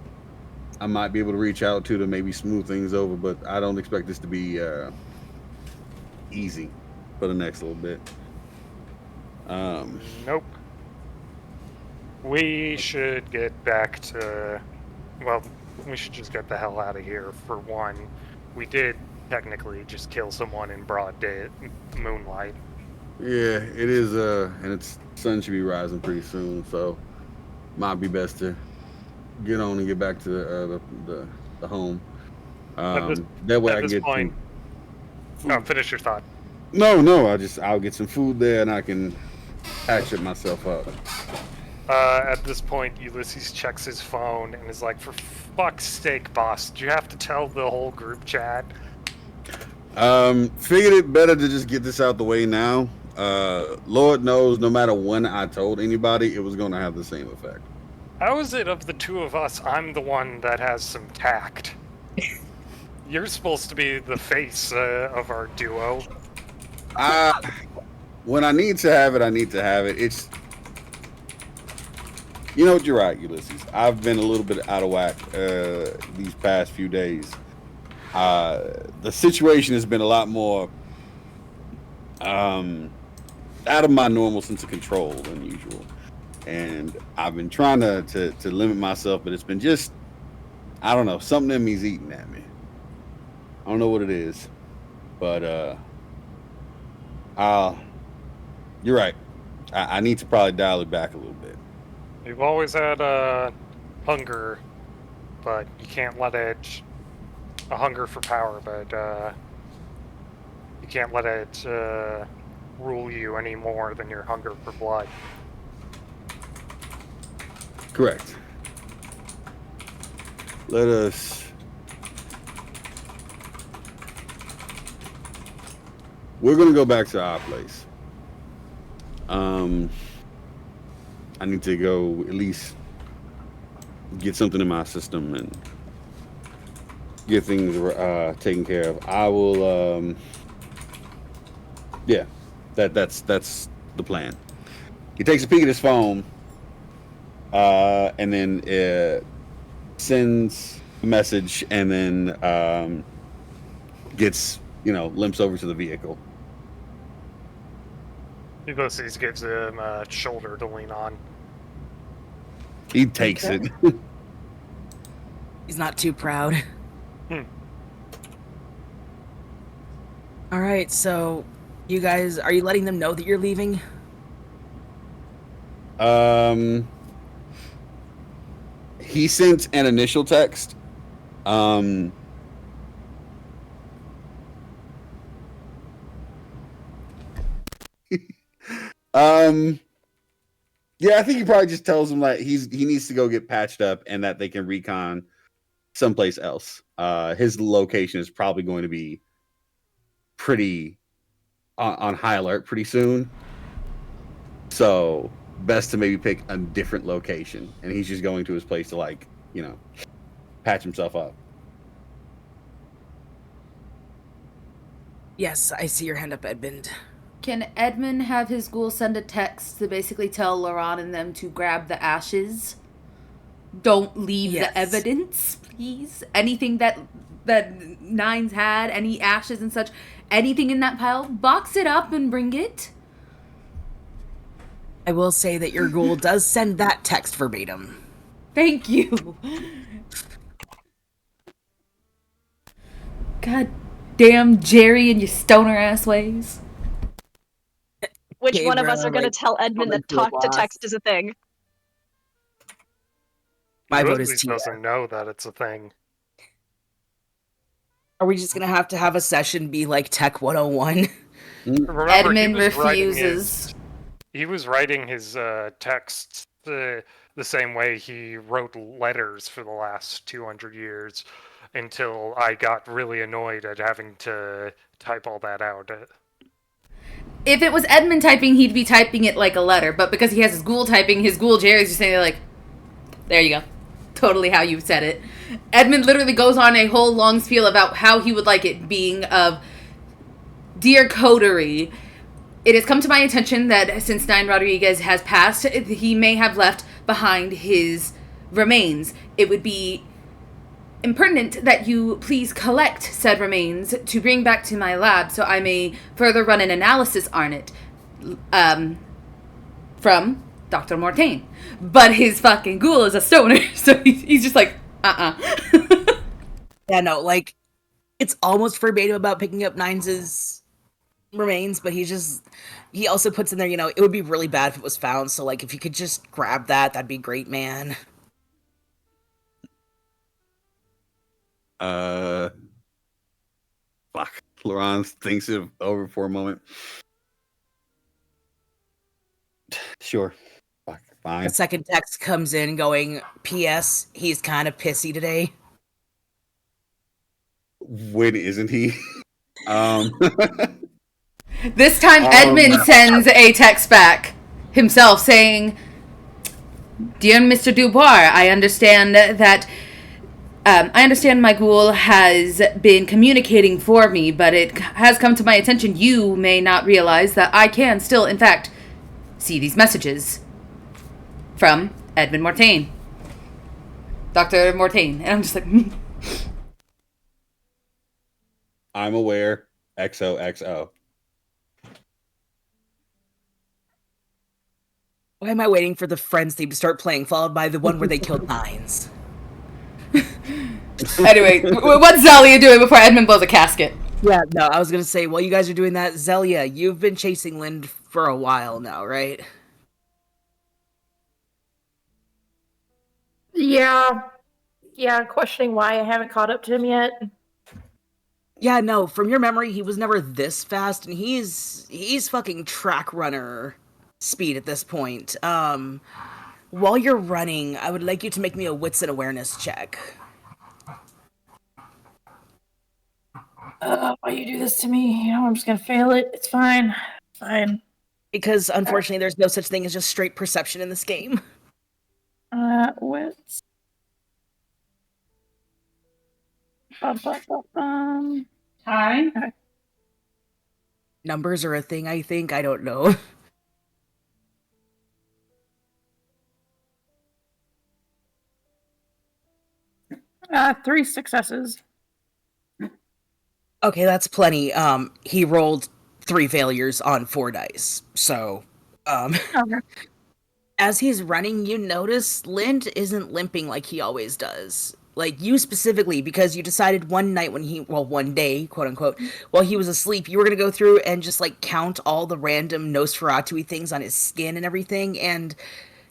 I might be able to reach out to maybe smooth things over, but I don't expect this to be easy for the next little bit. Nope. We should get back to, well, we should just get the hell out of here. For one, we did technically just kill someone in broad day moonlight. Yeah, it is. And it's sun should be rising pretty soon, so might be best to get on and get back to the home. That way I At can this get point, no, finish your thought. No, I'll get some food there and I can patch it myself up. At this point, Ulysses checks his phone and is like, "For fuck's sake, boss, do you have to tell the whole group chat?" Figured it better to just get this out the way now. Lord knows, no matter when I told anybody, it was going to have the same effect. How is it of the two of us, I'm the one that has some tact? You're supposed to be the face of our duo. When I need to have it, I need to have it. It's, you know what, you're right, Ulysses. I've been a little bit out of whack these past few days. The situation has been a lot more out of my normal sense of control than usual. And I've been trying to limit myself, but it's been just, I don't know, something in me's eating at me. I don't know what it is, but you're right. I need to probably dial it back a little bit. You've always had hunger, but you can't let it, a hunger for power, but you can't let it rule you any more than your hunger for blood. Correct. Let us. We're gonna go back to our place. I need to go at least get something in my system and get things taken care of. I will. Yeah, that's the plan. He takes a peek at his phone, and then sends a message, and then gets limps over to the vehicle. Ulysses gives him a shoulder to lean on. He takes it. He's not too proud. All right, so you guys, are you letting them know that you're leaving? He sent an initial text. Yeah, I think he probably just tells him that he needs to go get patched up and that they can recon someplace else. His location is probably going to be pretty on high alert pretty soon. So best to maybe pick a different location. And he's just going to his place to patch himself up. Yes, I see your hand up, Edmund. Can Edmund have his ghoul send a text to basically tell Laurent and them to grab the ashes? Don't leave Yes. the evidence, please. Anything that Nines had, any ashes and such, anything in that pile, box it up and bring it. I will say that your ghoul does send that text verbatim. Thank you. God damn Jerry and your stoner ass ways. Which Okay, one of bro, us are going to like, tell Edmund that comment to a talk to boss. text is a thing? My He vote at is least Tia. doesn't know that it's a thing. Are we just gonna have a session be like Tech 101? Remember, Edmund refuses. He was writing his texts the same way he wrote letters for the last 200 years until I got really annoyed at having to type all that out. If it was Edmund typing, he'd be typing it like a letter. But because he has his ghoul typing, his ghoul Jerry's just saying like, there you go. Totally how you said it. Edmund literally goes on a whole long spiel about how he would like it being of Dear Coterie. It has come to my attention that since Nine Rodriguez has passed, he may have left behind his remains. It would be impertinent that you please collect said remains to bring back to my lab so I may further run an analysis on it. From Dr. Mortain. But his fucking ghoul is a stoner, so he's just like, Yeah, no, like, it's almost verbatim about picking up Nines' remains, but he also puts in there, it would be really bad if it was found, so, like, if you could just grab that, that'd be great, man. Fuck. Laurent thinks it over for a moment. Sure. Fuck. Fine. The second text comes in going, P.S. He's kind of pissy today. When isn't he? This time Edmund sends a text back himself saying, Dear Mr. Dubois, I understand that I understand my ghoul has been communicating for me, but it has come to my attention you may not realize that I can still, in fact, see these messages. From Edmund Mortain. Dr. Mortain. And I'm just like, I'm aware. XOXO. Why am I waiting for the Friends theme to start playing, followed by the one where they killed Nines? Anyway, what's Zalia doing before Edmund blows a casket? Yeah, no, I was gonna say, while you guys are doing that, Zelia, you've been chasing Lind for a while now, right? Yeah. Yeah, questioning why I haven't caught up to him yet. Yeah, no, from your memory, he was never this fast, and he's fucking track runner speed at this point. While you're running, I would like you to make me a wits and awareness check. Why you do this to me? I'm just gonna fail it. It's fine. Fine. Because, unfortunately, there's no such thing as just straight perception in this game. Wits. Hi. Numbers are a thing, I think. I don't know. Three successes. Okay, that's plenty. He rolled 3 failures on 4 dice. So, Okay. as he's running, you notice Lind isn't limping like he always does. Like, you specifically, because you decided one night one day, quote unquote, while he was asleep, you were gonna go through and just, like, count all the random Nosferatu-y things on his skin and everything, and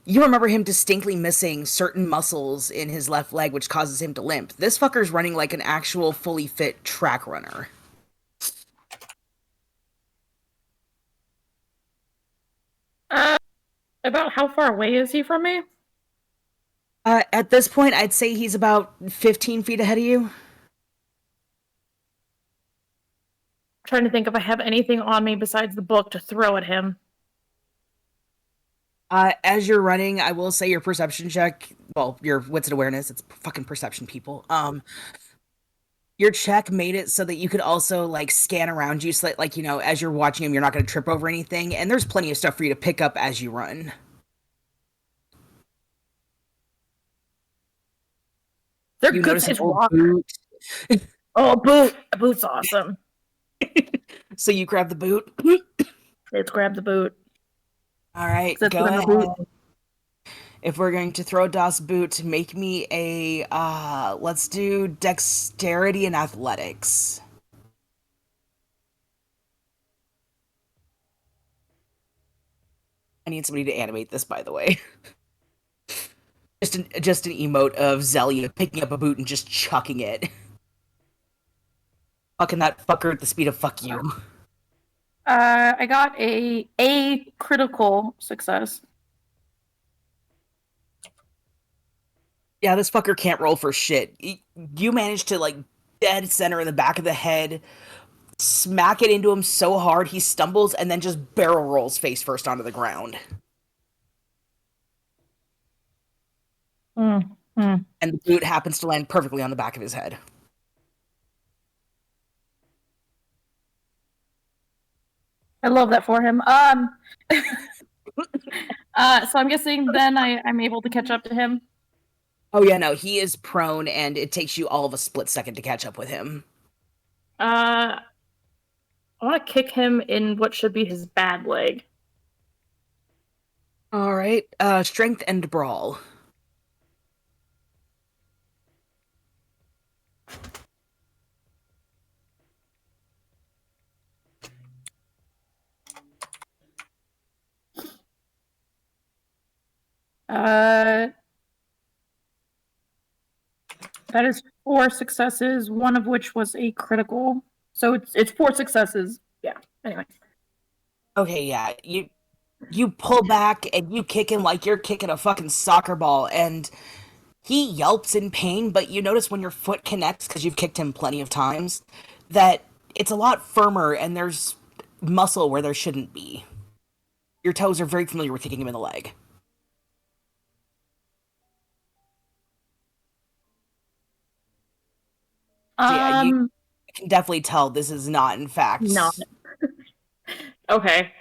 you remember him distinctly missing certain muscles in his left leg, which causes him to limp. This fucker's running like an actual fully fit track runner. About how far away is he from me? At this point, I'd say he's about 15 feet ahead of you. Trying to think if I have anything on me besides the book to throw at him. As you're running, I will say your perception check, well, your wits and awareness, it's fucking perception, people. Your check made it so that you could also like scan around you, so that, like, you know, as you're watching him, you're not going to trip over anything, and there's plenty of stuff for you to pick up as you run. They're You good notice an sized old rock. boot. Oh, boot! A boot's awesome. So you grab the boot. Let's grab the boot. All right, That's go what I'm ahead. a boot. If we're going to throw Das Boot, make me a, let's do dexterity and athletics. I need somebody to animate this, by the way. just an emote of Zelia picking up a boot and just chucking it. Fucking that fucker at the speed of fuck you. I got a critical success. Yeah, this fucker can't roll for shit. You managed to, like, dead center in the back of the head, smack it into him so hard he stumbles and then just barrel rolls face first onto the ground. Mm, mm. And the boot happens to land perfectly on the back of his head. I love that for him. So I'm guessing then I'm able to catch up to him. Oh yeah, no, he is prone, and it takes you all of a split second to catch up with him. I want to kick him in what should be his bad leg. All right, strength and brawl. That is 4 successes, one of which was a critical. So it's 4 successes. Yeah. Anyway. Okay, yeah, you pull back and you kick him like you're kicking a fucking soccer ball, and he yelps in pain, but you notice when your foot connects, because you've kicked him plenty of times, that it's a lot firmer and there's muscle where there shouldn't be. Your toes are very familiar with kicking him in the leg. Yeah, you can definitely tell this is not, in fact... No. Okay.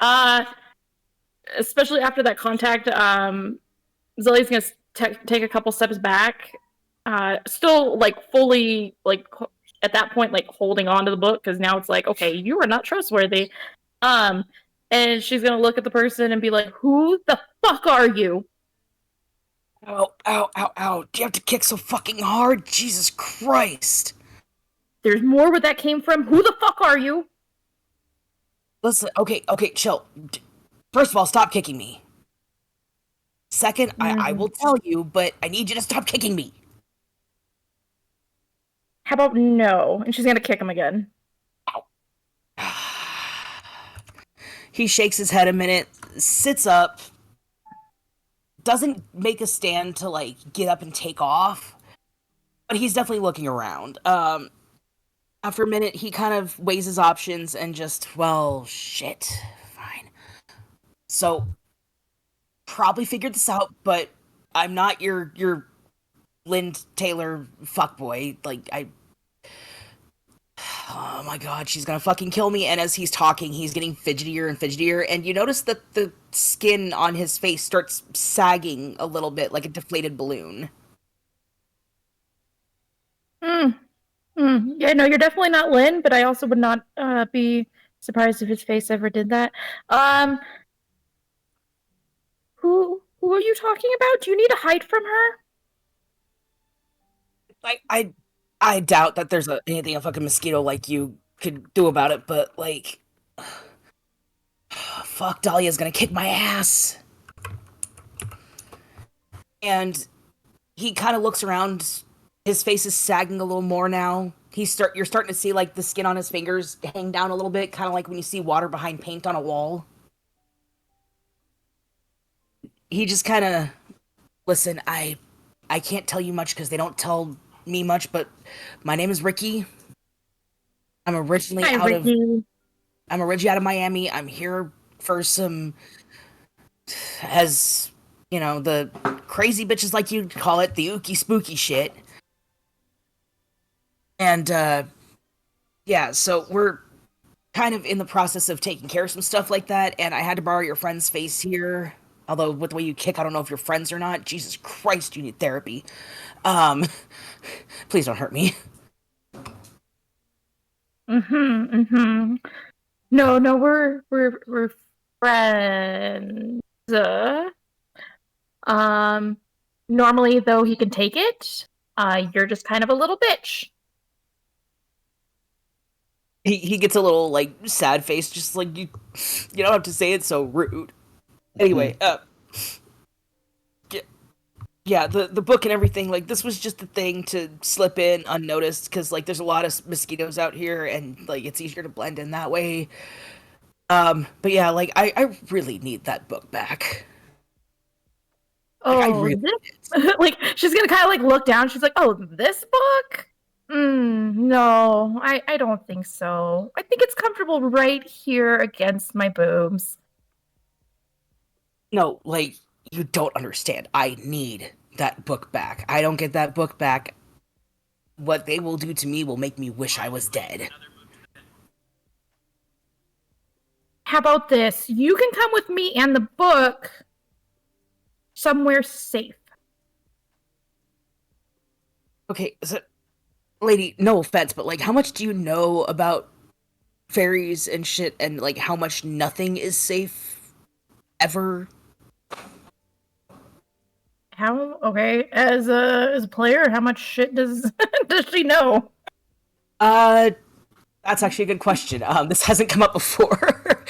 Especially after that contact, Zilly's gonna take a couple steps back. Still, like, fully, like, at that point, like, holding on to the book, because now it's like, okay, you are not trustworthy. And she's gonna look at the person and be like, who the fuck are you? Ow, ow, ow, ow. Do you have to kick so fucking hard? Jesus Christ. There's more where that came from. Who the fuck are you? Listen, okay, chill. First of all, stop kicking me. Second, I will tell you, but I need you to stop kicking me. How about no? And she's gonna kick him again. He shakes his head a minute, sits up, doesn't make a stand to, like, get up and take off, but he's definitely looking around. After a minute, he kind of weighs his options and just, well, shit, fine. So, probably figured this out, but I'm not your Lynn Taylor fuckboy. Like, oh my god, she's gonna fucking kill me. And as he's talking, he's getting fidgetier and fidgetier, and you notice that the skin on his face starts sagging a little bit like a deflated balloon. Yeah, no, you're definitely not Lynn, but I also would not be surprised if his face ever did that. Who are you talking about? Do you need to hide from her? I doubt that there's anything a fucking mosquito like you could do about it, but, like, fuck, Dahlia's gonna kick my ass. And he kind of looks around. His face is sagging a little more now. You're starting to see, like, the skin on his fingers hang down a little bit, kind of like when you see water behind paint on a wall. He just kind of, listen, I can't tell you much because they don't tell me much, but my name is Ricky. I'm originally out of Miami. I'm here for some, as you know, the crazy bitches like you call it, the ooky spooky shit. And yeah, so we're kind of in the process of taking care of some stuff like that, and I had to borrow your friend's face here. Although with the way you kick, I don't know if you're friends or not. Jesus Christ, you need therapy. Um, please don't hurt me. No, we're friends. Normally though he can take it. You're just kind of a little bitch. He gets a little like sad face, just like you don't have to say it so rude. Anyway, yeah, the book and everything, like this was just a thing to slip in unnoticed because like there's a lot of mosquitoes out here and like it's easier to blend in that way. But yeah, like I really need that book back. Like, I really like she's gonna kind of like look down. She's like, "Oh, this book? No, I don't think so. I think it's comfortable right here against my boobs." No, like you don't understand. I need that book back. I don't get that book back. What they will do to me will make me wish I was dead. How about this? You can come with me and the book somewhere safe. Okay, so, lady, no offense, but like, how much do you know about fairies and shit, and like, how much nothing is safe ever? Okay, as a player, how much shit does does she know? That's actually a good question. This hasn't come up before.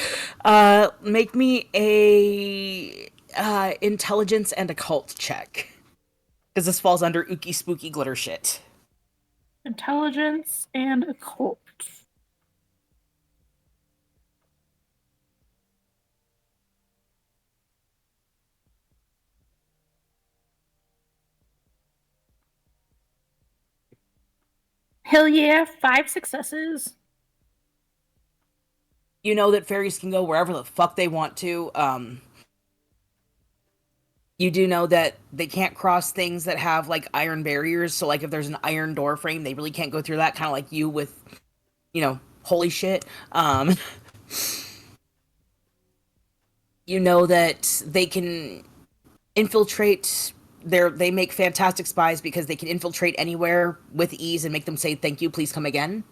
Make me a intelligence and occult check, because this falls under ooky spooky glitter shit. Intelligence and occult. Hell yeah, 5 successes. You know that fairies can go wherever the fuck they want to. You do know that they can't cross things that have like iron barriers. So like if there's an iron door frame, they really can't go through that. Kind of like you with, holy shit. You know that they can infiltrate. They make fantastic spies because they can infiltrate anywhere with ease and make them say thank you, please come again.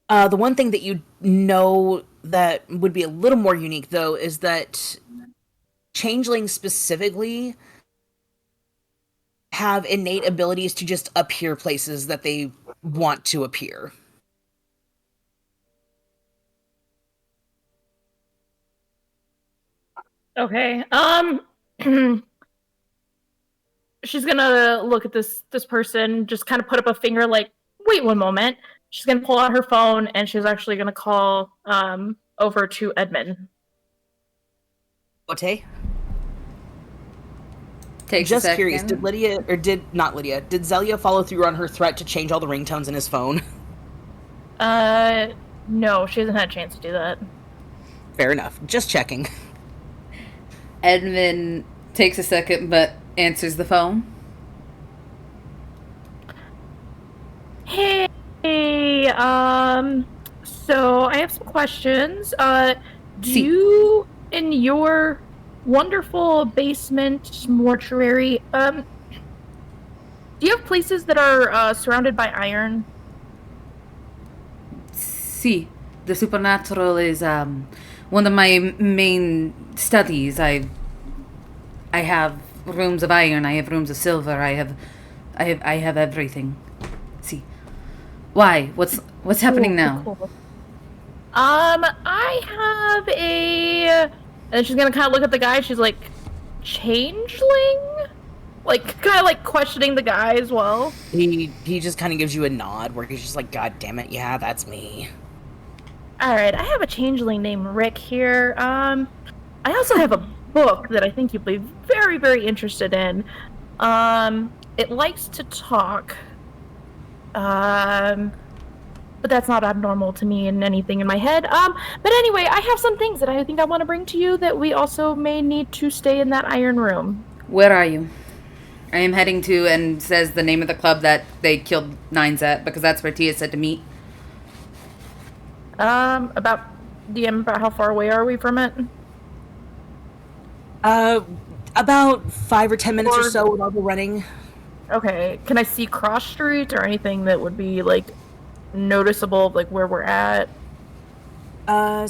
The one thing that you know that would be a little more unique though is that changelings specifically have innate abilities to just appear places that they want to appear. Okay. She's gonna look at this person, just kind of put up a finger, like, wait one moment. She's gonna pull out her phone, and she's actually gonna call over to Edmund. Ote? Takes Just a second. curious, did Zelia follow through on her threat to change all the ringtones in his phone? No, she hasn't had a chance to do that. Fair enough. Just checking. Edmund takes a second, but answers the phone. Hey, so I have some questions. Do you, in your wonderful basement mortuary, do you have places that are surrounded by iron? See, the supernatural is one of my main studies. I have rooms of iron. I have rooms of silver. I have everything. See, why? What's happening now? Cool. I have a. And she's gonna kind of look at the guy. She's like, changeling, like kind of like questioning the guy as well. He just kind of gives you a nod, where he's just like, God damn it, yeah, that's me. All right, I have a changeling named Rick here. I also have a book that I think you'd be very, very interested in. It likes to talk. But that's not abnormal to me and anything in my head. But anyway, I have some things that I think I want to bring to you that we also may need to stay in that iron room. Where are you? I am heading to and says the name of the club that they killed Nines at because that's where Tia said to meet. About DM, about how far away are we from it? About 5 or 10 minutes or Or- so with all the running. Okay. Can I see cross street or anything that would be like noticeable of like where we're at? I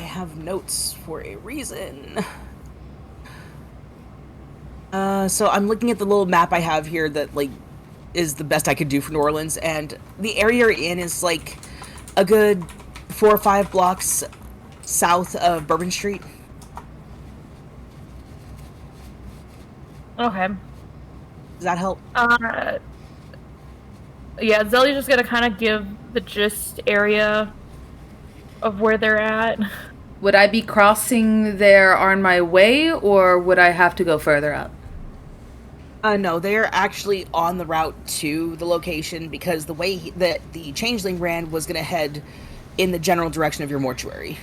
have notes for a reason. So I'm looking at the little map I have here that like is the best I could do for New Orleans, and the area you're in is like a good 4 or 5 blocks south of Bourbon Street. Okay. Does that help? Yeah, Zelly's just gonna kind of give the gist area of where they're at. Would I be crossing there on my way, or would I have to go further up? No, they're actually on the route to the location because the way that the Changeling ran was going to head in the general direction of your mortuary.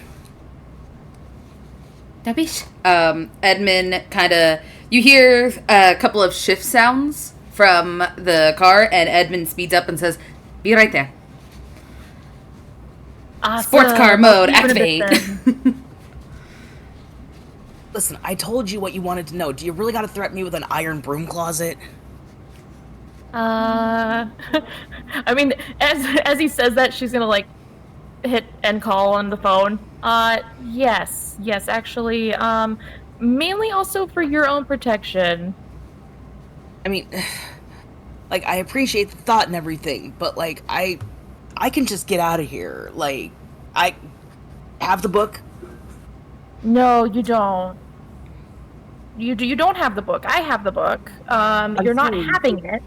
Edmund kind of... You hear a couple of shift sounds from the car, and Edmund speeds up and says, "Be right there." Sports car mode, activate. Listen, I told you what you wanted to know. Do you really got to threaten me with an iron broom closet? I mean, as he says that, she's gonna like hit end call on the phone. Yes, actually, mainly also for your own protection. I mean, like, I appreciate the thought and everything, but like, I can just get out of here. Like, I have the book. No, you don't. You don't have the book. I have the book. You're not having it.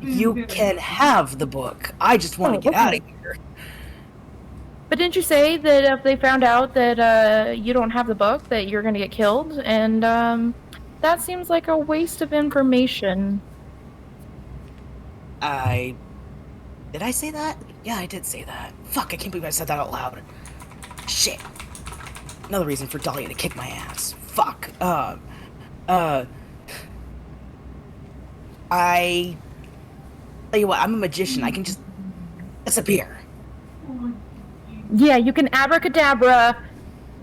You can have the book. I just want to get out of here. But didn't you say that if they found out that you don't have the book, that you're going to get killed? And that seems like a waste of information. Did I say that? Yeah, I did say that. Fuck, I can't believe I said that out loud. Shit. Another reason for Dahlia to kick my ass. Fuck. I tell you what, I'm a magician. I can just disappear. Yeah, you can abracadabra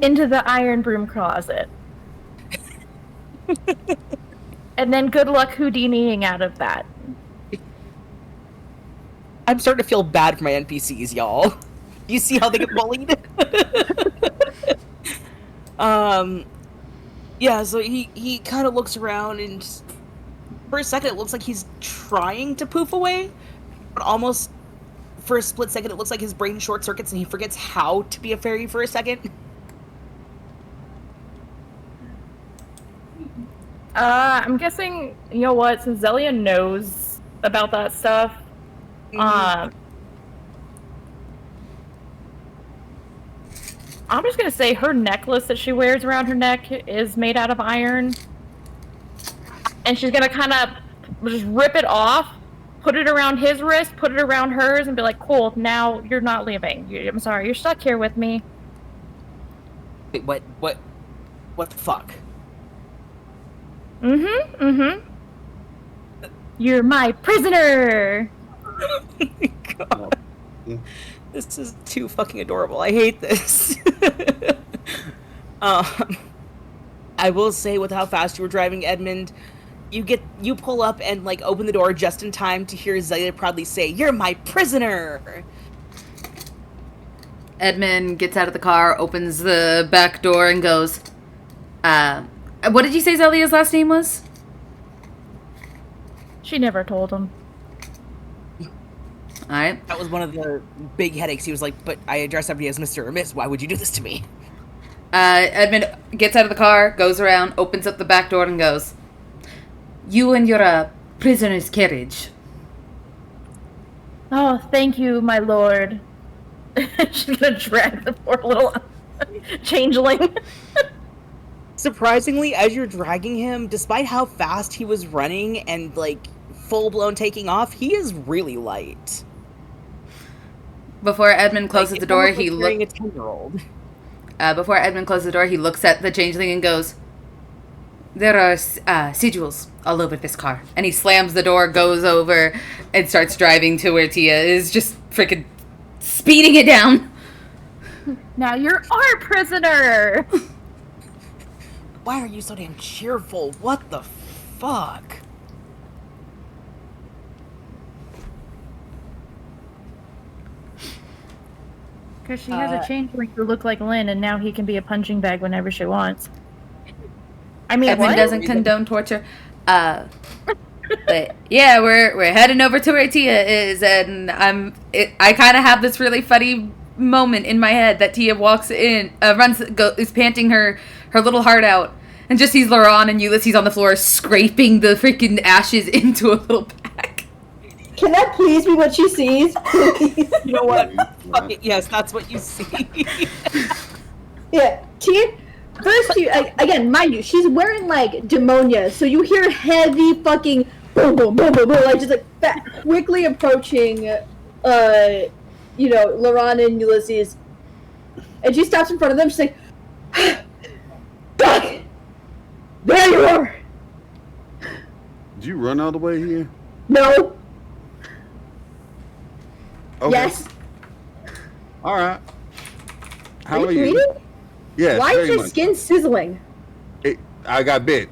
into the iron broom closet. And then good luck Houdiniing out of that. I'm starting to feel bad for my NPCs, y'all. You see how they get bullied? Yeah, so he kind of looks around and just, for a second it looks like he's trying to poof away, but almost for a split second it looks like his brain short circuits and he forgets how to be a fairy for a second. I'm guessing, you know what, since Zelia knows about that stuff, I'm just gonna say her necklace that she wears around her neck is made out of iron. And she's gonna kind of just rip it off, put it around his wrist, put it around hers, and be like, cool, now you're not leaving. I'm sorry, you're stuck here with me. Wait, what the fuck? You're my prisoner! God. This is too fucking adorable. I hate this. I will say, with how fast you were driving, Edmund, you pull up and like open the door just in time to hear Zelia proudly say, "You're my prisoner." Edmund gets out of the car, opens the back door, and goes, what did you say Zelia's last name was? She never told him. Alright. That was one of the big headaches. He was like, "But I address everybody as Mr. or Miss. Why would you do this to me?" Edmund gets out of the car, goes around, opens up the back door, and goes, "You and your prisoner's carriage." Oh, thank you, my lord. She's gonna drag the poor little changeling. Surprisingly, as you're dragging him, despite how fast he was running and like full-blown taking off, he is really light. Before Edmund closes the door, he looks. A 10-year-old. Before Edmund closes the door, he looks at the changeling and goes, There are sigils all over this car. And he slams the door, goes over, and starts driving to where Tia is, just freaking speeding it down. Now you're our prisoner! Why are you so damn cheerful? What the fuck? Because she has a changeling who look like Lynn, and now he can be a punching bag whenever she wants. I mean, Edmund what? doesn't condone torture. But yeah, we're heading over to where Tia is, and I kind of have this really funny moment in my head that Tia walks in, is panting her little heart out, and just sees Laurent and Ulysses on the floor scraping the freaking ashes into a little bag. Can that please be what she sees? You know what? Fuck it, yes, that's what you see. Yeah, Tia. First, again, mind you, she's wearing like demonia, so you hear heavy fucking boom, boom, boom, boom, boom, like just like quickly approaching, Laurent and Ulysses, and she stops in front of them. She's like, "Doc, there you are." Did you run all the way here? No. Okay. Yes. All right. How are you you? bleeding? Yes. Why is very your much skin sizzling? I got bit.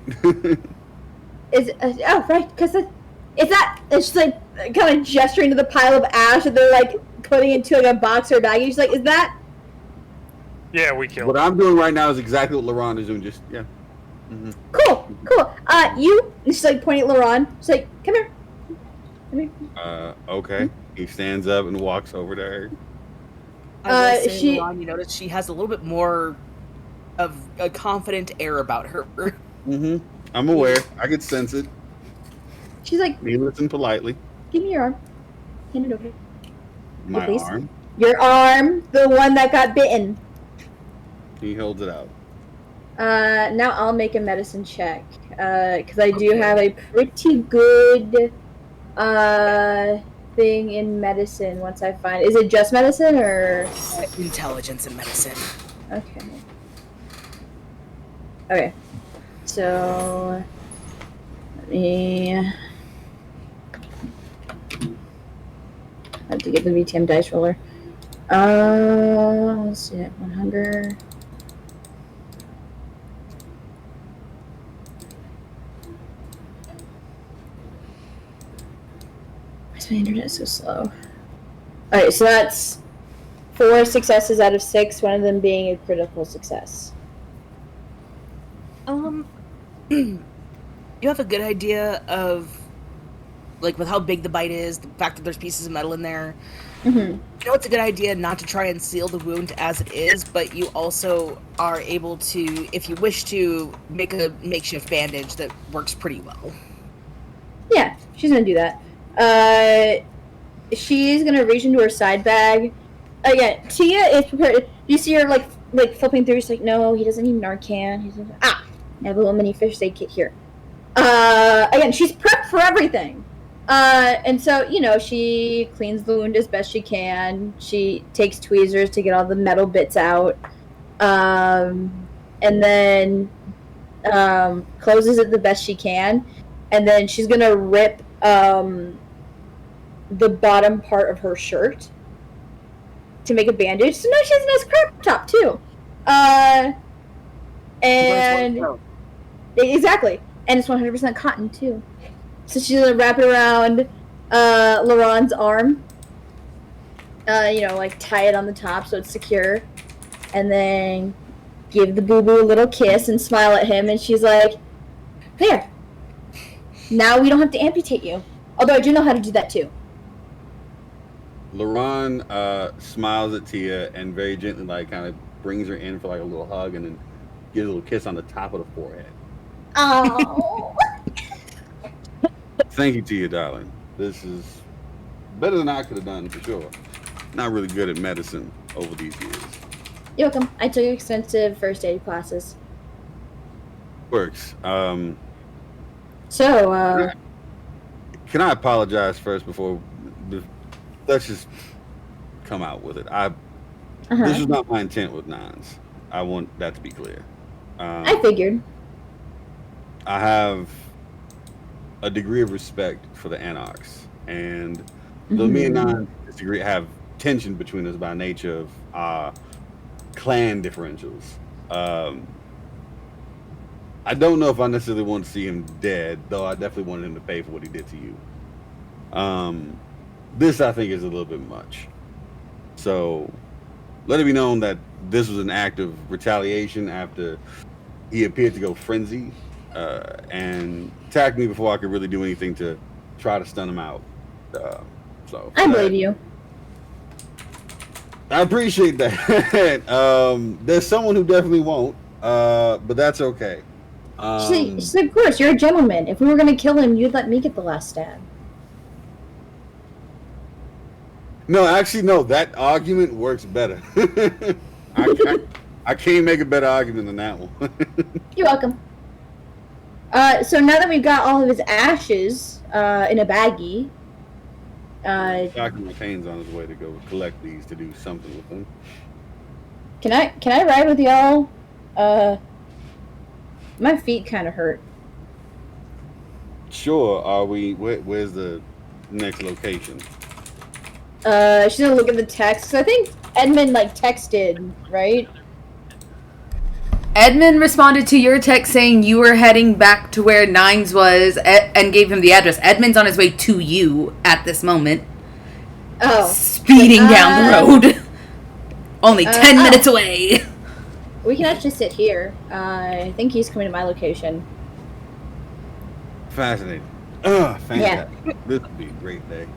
Is oh right, because it's that it's just like kind of gesturing to the pile of ash that they're like putting into like a box or a bag. And she's like, "Is that?" Yeah, we killed. What I'm doing right now is exactly what Laurent is doing. Just yeah. Mm-hmm. Cool. You. And she's like pointing at Laurent. She's like, "Come here." Come here. Okay. He stands up and walks over to her. I will say, Laurent, you notice she has a little bit more of a confident air about her. Mm-hmm. I'm aware. I could sense it. She's like, He listened politely. "Give me your arm. Hand it over." My please. arm. Your arm, the one that got bitten. He holds it out. Now I'll make a medicine check. Because I do have a pretty good thing in medicine once I find. Is it just medicine or Intelligence and medicine? Okay. Okay. So let me have to get the V.T.M dice roller. Let's see, 100. Why's my internet so slow? Alright, so that's 4 successes out of 6, one of them being a critical success. You have a good idea of, like, with how big the bite is, the fact that there's pieces of metal in there. Mm-hmm. You know, it's a good idea not to try and seal the wound as it is, but you also are able to, if you wish to, make a makeshift bandage that works pretty well. Yeah, she's gonna do that. She's gonna reach into her side bag. Again, Tia is prepared. You see her like flipping through. She's like, "No, he doesn't need Narcan." He's like, "Ah, I have a little mini fish aid kit here." Again, she's prepped for everything. And so, she cleans the wound as best she can. She takes tweezers to get all the metal bits out. And then closes it the best she can. And then she's going to rip the bottom part of her shirt to make a bandage. So now she has a nice crop top, too. And exactly. And it's 100% cotton, too. So she's going to wrap it around Laurent's arm. Tie it on the top so it's secure. And then give the boo-boo a little kiss and smile at him. And she's like, "There. Now we don't have to amputate you." Although I do know how to do that, too. Laurent smiles at Tia and very gently, kind of brings her in for, a little hug and then gives a little kiss on the top of the forehead. Oh. Thank you, Tia, darling. This is better than I could have done, for sure. Not really good at medicine over these years. You're welcome. I took extensive first aid classes. Works. So, Can I apologize first before... Let's just come out with it. This is not my intent with Nines. I want that to be clear. I figured. I have a degree of respect for the Anarchs, and though me and Nan disagree, have tension between us by nature of our clan differentials. I don't know if I necessarily want to see him dead, though I definitely wanted him to pay for what he did to you. This I think is a little bit much. So let it be known that this was an act of retaliation after he appeared to go frenzy and attacked me before I could really do anything to try to stun him out. So I believe you. I appreciate that. There's someone who definitely won't, but that's okay. She's like, of course, you're a gentleman. If we were going to kill him, you'd let me get the last stab. No, actually, no. That argument works better. I can't make a better argument than that one. You're welcome. So now that we've got all of his ashes in a baggie, Dr. McCain's on his way to go collect these to do something with them. can I ride with y'all? My feet kind of hurt. Sure. Are we? Where's the next location? She's gonna look at the text. So I think Edmund texted, right? Edmund responded to your text saying you were heading back to where Nines was and gave him the address. Edmund's on his way to you at this moment. Oh. Speeding down the road. Only 10 minutes away. We can actually sit here. I think he's coming to my location. Fascinating. Fantastic. Yeah. This would be a great day.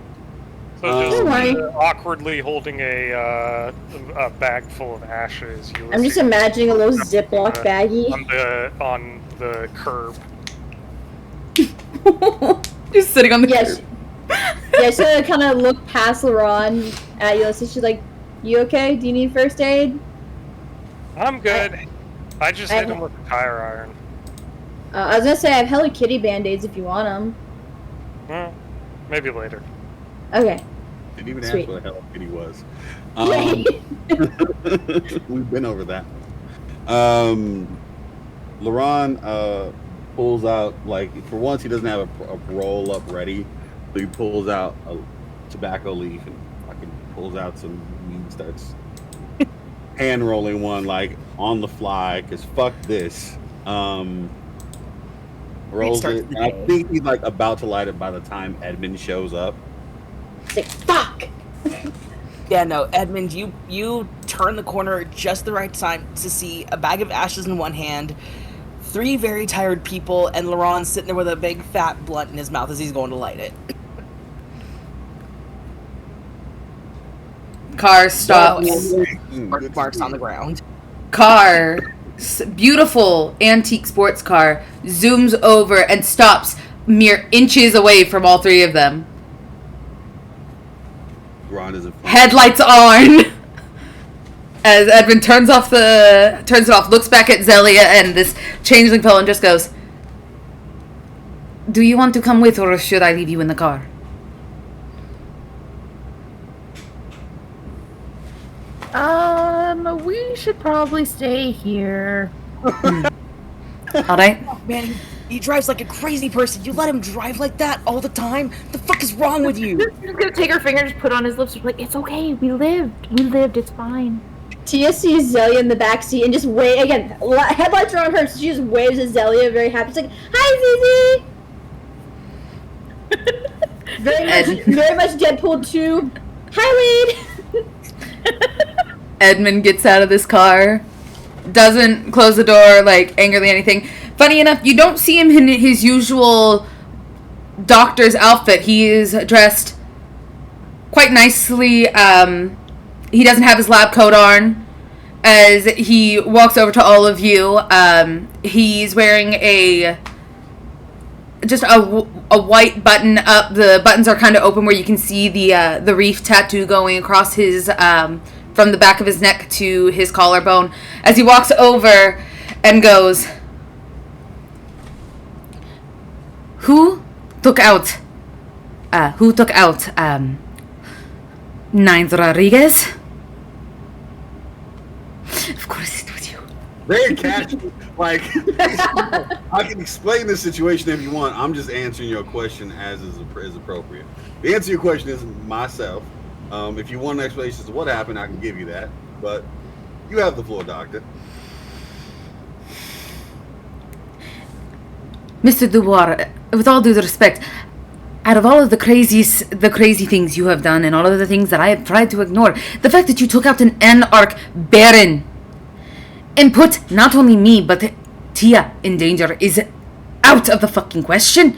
So just awkwardly holding a bag full of ashes. I'm just imagining a little Ziploc baggie on the curb. Just sitting on the curb. She's gonna kind of look past Laron at you. So she's like, "You okay? Do you need first aid?" I'm good. I just hit him with a tire iron. I was gonna say I have Hello Kitty band-aids if you want them. Well, maybe later. Okay. Didn't even ask what the Hello Kitty was. We've been over that. Laron pulls out, for once he doesn't have a roll up ready, so he pulls out a tobacco leaf and fucking pulls out some weed, starts hand rolling one on the fly, because fuck this. Rolls it, and I think he's about to light it by the time Edmund shows up. Fuck! Yeah, no, Edmund, you turn the corner at just the right time to see a bag of ashes in one hand, 3 very tired people, and Laron sitting there with a big fat blunt in his mouth as he's going to light it. Car stops. Marks on the ground. Car, beautiful antique sports car, zooms over and stops mere inches away from all 3 of them. Headlights on. As Edmund turns it off, looks back at Zelia and this changeling fellow and just goes, "Do you want to come with, or should I leave you in the car?" We should probably stay here. All right. Oh, man, he drives like a crazy person. You let him drive like that all the time? The fuck is wrong with you? She's gonna take her finger, just put it on his lips, and be like, "It's okay. We lived. It's fine." Tia sees Zelia in the backseat and just again. Headlights are on her, so she just waves at Zelia, very happy. She's like, "Hi, Zizi." very much Deadpool 2. Hi, Wade. Edmund gets out of this car, doesn't close the door angrily anything. Funny enough, you don't see him in his usual doctor's outfit. He is dressed quite nicely. He doesn't have his lab coat on. As he walks over to all of you, he's wearing a white button up. The buttons are kind of open where you can see the reef tattoo going across his from the back of his neck to his collarbone. As he walks over and goes, Who took out Nines Rodriguez? Of course it was you. Very casual. Like, I can explain the situation if you want. I'm just answering your question as is appropriate. The answer to your question is myself. If you want an explanation as to what happened, I can give you that. But you have the floor, Doctor. Mr. Dubois, with all due respect, out of all of the crazy things you have done and all of the things that I have tried to ignore, the fact that you took out an Anarch Baron and put not only me but Tia in danger is out of the fucking question.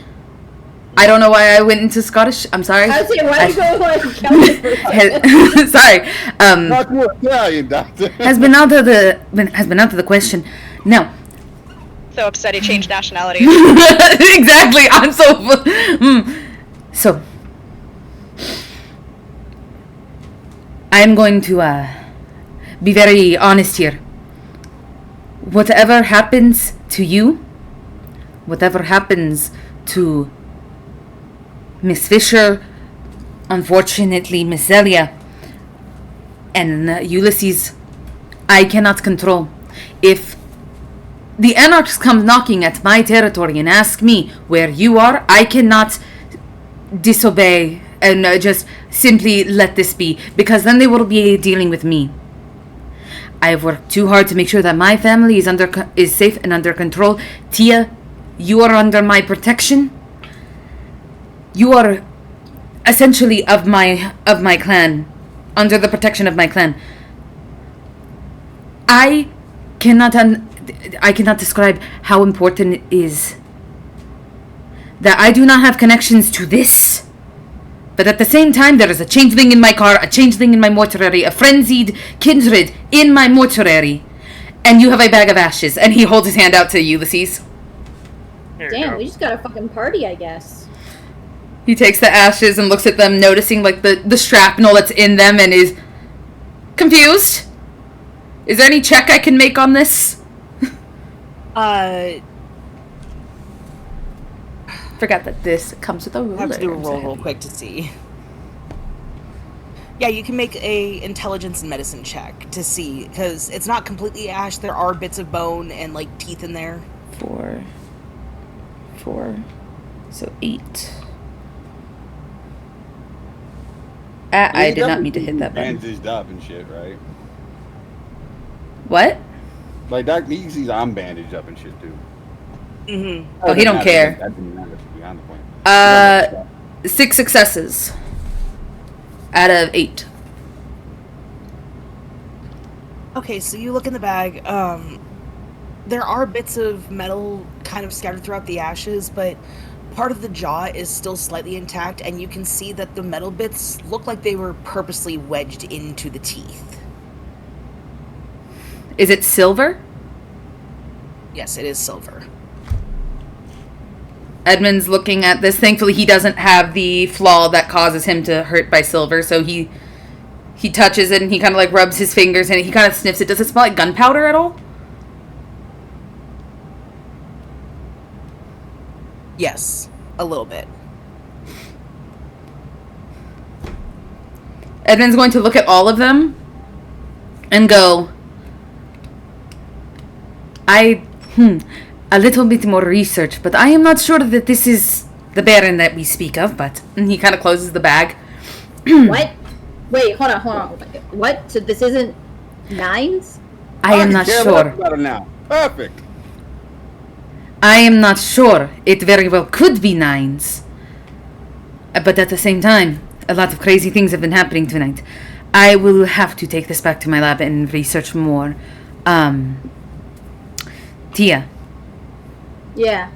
I don't know why I went into Scottish. I'm sorry. I was saying, why did you go like Celtic for a second? Sorry. Not you Italian, Doctor. Has been out of the question. Now, So upset he changed nationality. exactly. I'm so. So, I'm going to be very honest here. Whatever happens to you, whatever happens to Miss Fisher, unfortunately Miss Zelia, and Ulysses, I cannot control. If the Anarchs come knocking at my territory and ask me where you are, I cannot disobey and just simply let this be, because then they will be dealing with me. I have worked too hard to make sure that my family is safe and under control. Tia, you are under my protection. You are essentially of my clan, under the protection of my clan. I cannot describe how important it is that I do not have connections to this. But at the same time, there is a changeling in my car, a changeling in my mortuary, a frenzied kindred in my mortuary, and you have a bag of ashes. And he holds his hand out to Ulysses. Here you Damn, go. we just got a fucking party, I guess. He takes the ashes and looks at them, noticing like the shrapnel that's in them, and is confused. Is there any check I can make on this? Forgot that this comes with a ruler. I have to do a roll so real quick to see. Yeah, you can make a intelligence and medicine check to see, because it's not completely ash. There are bits of bone and like teeth in there. 4, so 8. I did not mean to hit that button. Bandaged up and shit, right? What? Like Dr. Easy's, I'm bandaged up and shit too. Mm-hmm. Oh, he don't care. That didn't matter. Beyond the point. 6 successes out of 8. Okay, so you look in the bag. There are bits of metal kind of scattered throughout the ashes, but part of the jaw is still slightly intact, and you can see that the metal bits look like they were purposely wedged into the teeth. Is it silver? Yes, it is silver. Edmund's looking at this. Thankfully, he doesn't have the flaw that causes him to hurt by silver, so he touches it and he kind of like rubs his fingers and he kind of sniffs it. Does it smell like gunpowder at all? Yes, a little bit. Edmund's going to look at all of them and go, a little bit more research, but I am not sure that this is the Baron that we speak of, but... And he kind of closes the bag. What? Wait, hold on. What? So this isn't Nines? I am not care sure. less about it now. Perfect. I am not sure. It very well could be 9s. But at the same time, a lot of crazy things have been happening tonight. I will have to take this back to my lab and research more. Tia. Yeah.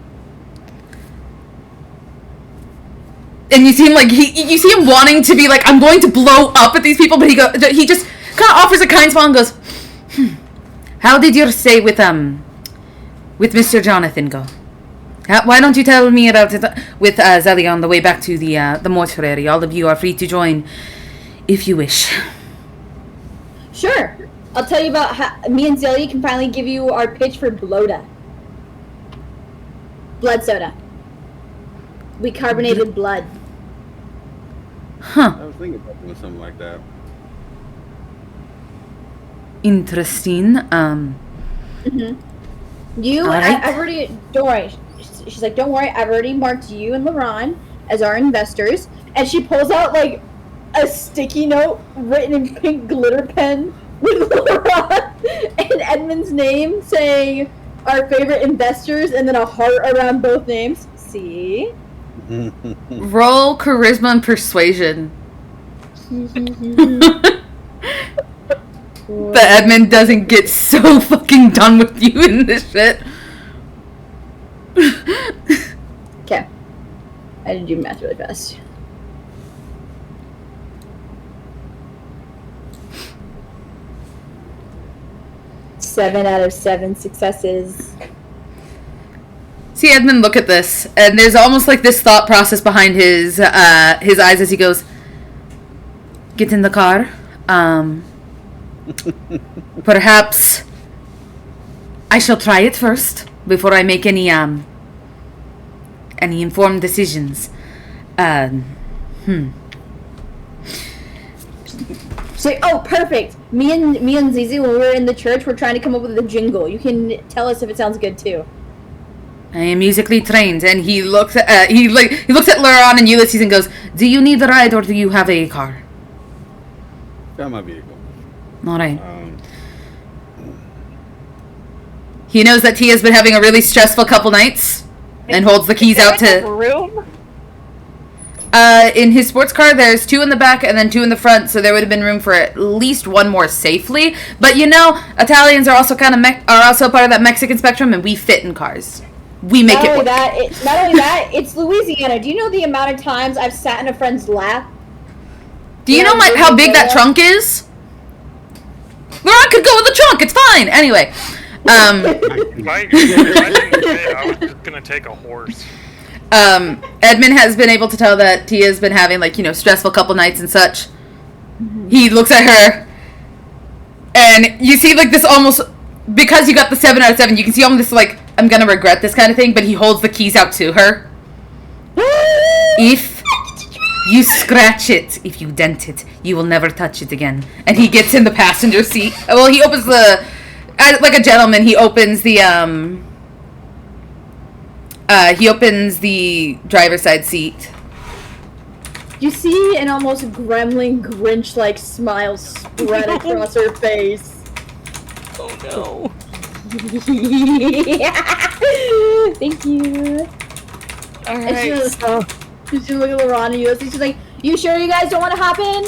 And you see him like you see him wanting to be like, I'm going to blow up at these people, but he just kind of offers a kind smile and goes, How did your stay with Mr. Jonathan go? Why don't you tell me about it with Zelia on the way back to the mortuary? All of you are free to join if you wish. Sure. I'll tell you about how me and Zelia can finally give you our pitch for Bloda. Blood soda. We carbonated blood. Huh. I was thinking about doing something like that. Interesting. You, All right. I've already. Don't worry. She's like, don't worry. I've already marked you and LaRon as our investors. And she pulls out like a sticky note written in pink glitter pen with LaRon and Edmund's name, saying our favorite investors, and then a heart around both names. See? Roll charisma and persuasion. But Edmund doesn't get so fucking done with you in this shit. Okay. I did do math really fast. Seven out of 7 successes. See Edmund look at this, and there's almost like this thought process behind his eyes as he goes, "Get in the car. Perhaps I shall try it first before I make any informed decisions." She's like, oh, perfect. Me and Zizi, when we were in the church, we're trying to come up with a jingle. You can tell us if it sounds good too. I am musically trained, and he looks at Laron and Ulysses and goes, "Do you need a ride or do you have a car?" Got my vehicle. All right. He knows that Tia's been having a really stressful couple nights, and holds the keys out to. room. In his sports car, there's 2 in the back and then 2 in the front, so there would have been room for at least 1 more safely. But you know, Italians are also kind of are also part of that Mexican spectrum, and we fit in cars. We make it work. Not only that, it's Louisiana. Do you know the amount of times I've sat in a friend's lap? Do you know how big that trunk is? Laron could go in the trunk. It's fine. Anyway, If I didn't fit, I was just gonna take a horse. Edmund has been able to tell that Tia's been having stressful couple nights and such. He looks at her, and you see this almost, because you got the 7 out of 7, you can see almost this I'm gonna regret this kind of thing, but he holds the keys out to her. If you scratch it, if you dent it, you will never touch it again. And he gets in the passenger seat. Well, he opens like a gentleman, he opens the driver's side seat. You see an almost gremlin Grinch-like smile spread across her face. Oh no. Thank you. Alright, so She's look at LaRon and Ulysses. She's like, you sure you guys don't want to hop in?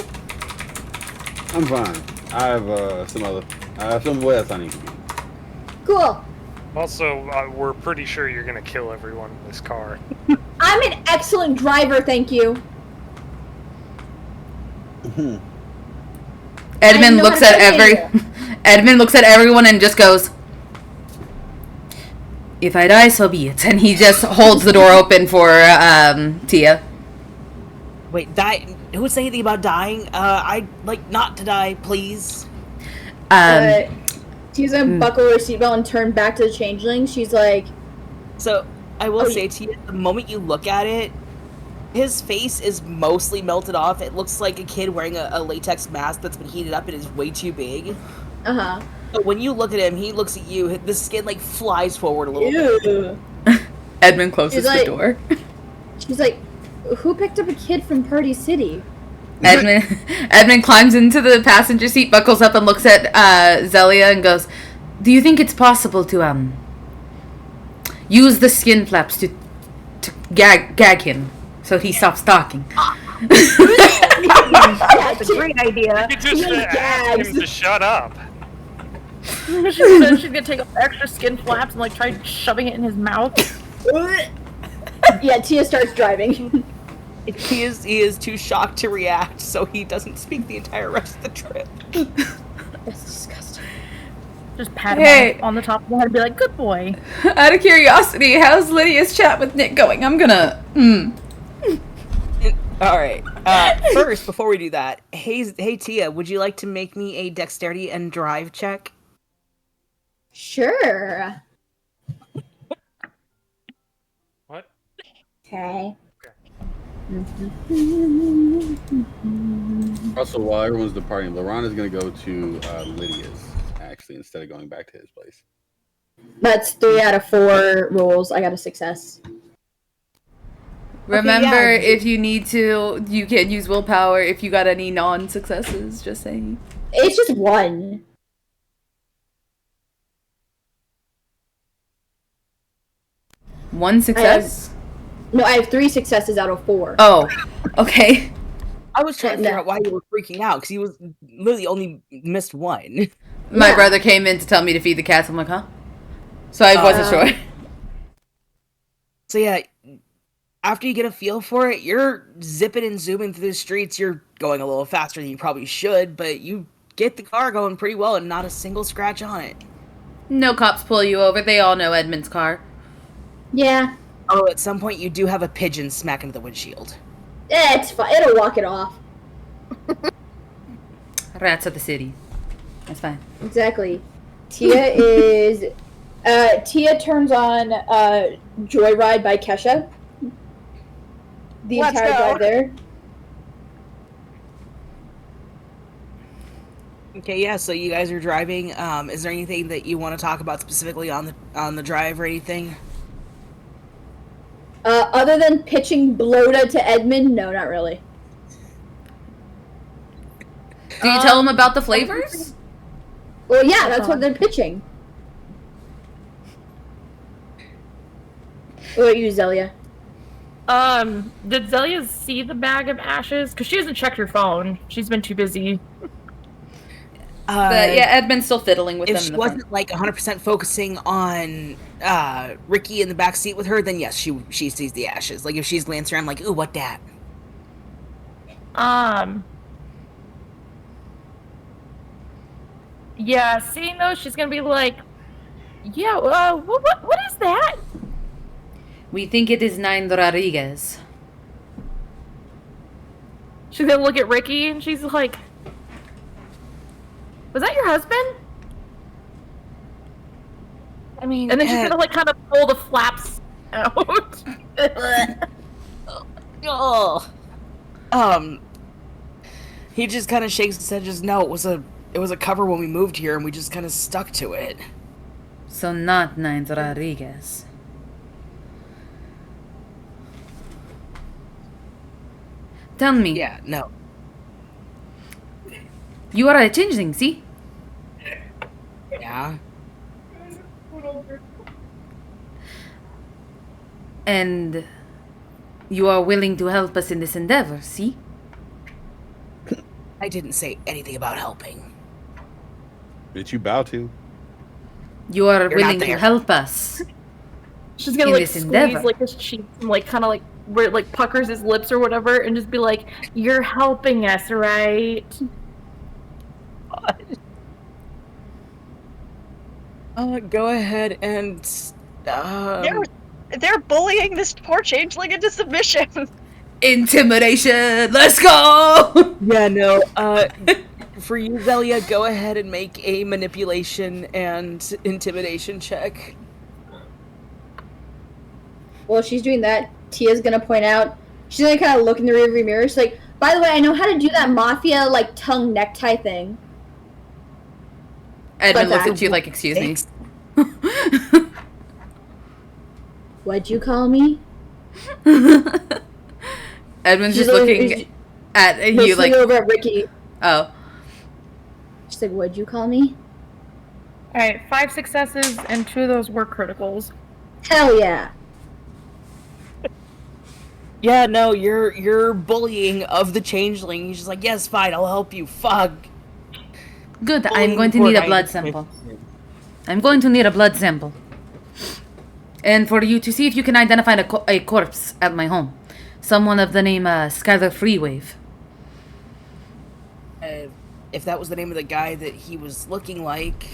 I'm fine. I have somewhere else I need to be. Cool. Also, we're pretty sure you're gonna kill everyone in this car. I'm an excellent driver, thank you. Edmund looks at Edmund looks at everyone and just goes, "If I die, so be it." And he just holds the door open for Tia. wait, who said anything about dying? I'd like not to die, please. She's gonna buckle her seatbelt and turn back to the changeling. She's like, So I will say to you, the moment you look at it, his face is mostly melted off. It looks like a kid wearing a latex mask that's been heated up and is way too big. uh-huh. But when you look at him, he looks at you. The skin flies forward a little bit. Ew. Edmund closes the door. She's like, who picked up a kid from Party City? Edmund climbs into the passenger seat, buckles up, and looks at Zelia and goes, "Do you think it's possible to use the skin flaps to gag him so he stops talking?" That's a great idea. You could just ask him to shut up. She said she's gonna take off extra skin flaps and try shoving it in his mouth. Yeah, Tia starts driving. He is too shocked to react, so he doesn't speak the entire rest of the trip. That's disgusting. Just pat him on the top of the head and be like, "Good boy." Out of curiosity, how's Lydia's chat with Nick going? I'm gonna. Alright, first, before we do that, hey Tia, would you like to make me a dexterity and drive check? Sure. What? Okay. Also, while everyone's departing, LaRon is going to go to Lydia's, actually, instead of going back to his place. That's 3 out of 4 rolls. I got a success. Remember, yeah. if you need to, you can use willpower if you got any non-successes, just saying. It's just 1. One success? No, I have 3 successes out of 4. Oh, okay. I was trying to figure No. out why you were freaking out because he was literally only missed 1. My Yeah. brother came in to tell me to feed the cats. I'm like, huh? So I wasn't sure. So yeah, after you get a feel for it, you're zipping and zooming through the streets. You're going a little faster than you probably should, but you get the car going pretty well and not a single scratch on it. No cops pull you over. They all know Edmund's car. Yeah. Oh, at some point you do have a pigeon smack into the windshield. It's fine. It'll walk it off. Rats of the city. That's fine. Exactly. Tia Tia turns on Joyride by Kesha. The Let's entire go. drive there. Okay, yeah. So you guys are driving. Is there anything that you want to talk about specifically on the drive or anything? Other than pitching Bloda to Edmund, no, not really. Do you tell them about the flavors? Well, yeah, that's what they're pitching. What about you, Zelia? Did Zelia see the bag of ashes? Because she hasn't checked her phone. She's been too busy. But yeah, Edmund's still fiddling with If them she in the front. wasn't like 100% focusing on Ricky in the back seat with her, then yes, she sees the ashes. Like if she's glancing around, like, ooh, what that? Yeah, seeing those, she's gonna be like, yeah, what is that? We think it is Nine Rodriguez. She's gonna look at Ricky and she's like, was that your husband? I mean, And then she's gonna like kind of pull the flaps out. He just kind of shakes his head. Just no, it was a cover when we moved here, and we just kind of stuck to it. So not Nine Rodriguez. Tell me, Yeah, no. you are a changeling, see? Yeah. And you are willing to help us in this endeavor, see? I didn't say anything about helping. Did you bow to? You are You're willing not to there. help us. She's gonna In like this squeeze endeavor. like his cheeks and like kind of like where it like puckers his lips or whatever, and just be like, "You're helping us, right?" Go ahead and. They're bullying this poor changeling into submission. Intimidation! Let's go! Yeah, no. For you, Zelia, go ahead and make a manipulation and intimidation check. While she's doing that, Tia's gonna point out. She's gonna kind of look in the rearview mirror. She's like, "By the way, I know how to do that mafia like tongue necktie thing." Edmund But looks that- at you like, excuse me. What'd you call me? Edmund's She's just looking she's at you like, over at Ricky. oh. She's like, "What'd you call me?" All right, 5 successes and 2 of those were criticals. Hell yeah! Yeah, no, you're bullying of the changeling. He's just like, yes, fine, I'll help you. Fuck. Good, I'm Bullying going to poor need a guy. blood sample. I'm going to need a blood sample. And for you to see if you can identify a corpse at my home. Someone of the name Skylar Freewave. If that was the name of the guy that he was looking like,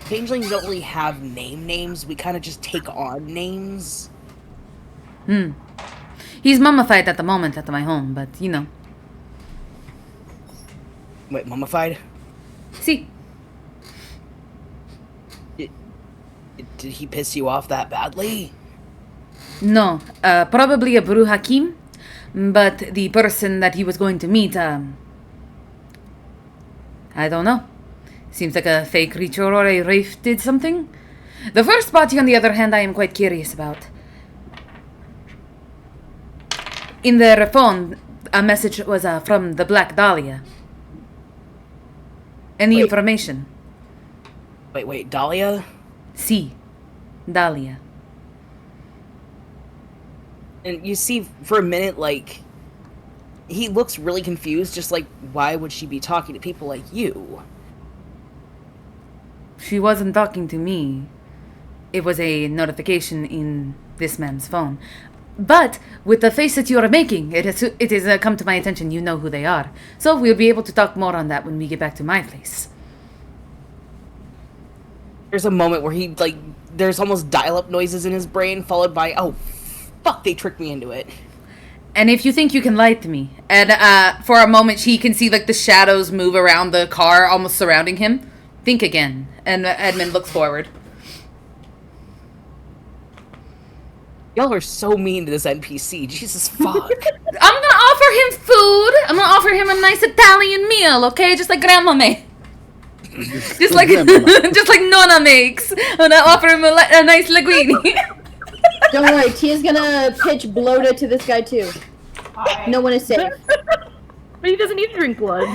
Changelings don't really have names. We kind of just take on names. He's mummified at the moment at my home, but you know. Wait, mummified? See, Did he piss you off that badly? no, probably a Bru Hakim, but the person that he was going to meet, I don't know. Seems like a fake creature or a wraith did something. The first body, on the other hand, I am quite curious about. In their phone, a message was from the Black Dahlia. Any Wait. information? Wait, Dahlia? Si. Dahlia. And you see for a minute, like, he looks really confused, just like, why would she be talking to people like you? She wasn't talking to me. It was a notification in this man's phone. But with the face that you are making, it has come to my attention. You know who they are. So we'll be able to talk more on that when we get back to my place. There's a moment where he, like, there's almost dial-up noises in his brain, followed by, oh, fuck, they tricked me into it. And if you think you can lie to me, and for a moment he can see like the shadows move around the car, almost surrounding him. Think again. And Edmund looks forward. Y'all are so mean to this NPC. Jesus fuck. I'm gonna offer him food. I'm gonna offer him a nice Italian meal, okay? Just like Grandma made. Just like just like Nonna makes. I'm gonna offer him a nice linguine. Don't worry, Tia's gonna pitch bloated to this guy too. No one is safe. But he doesn't need to drink blood.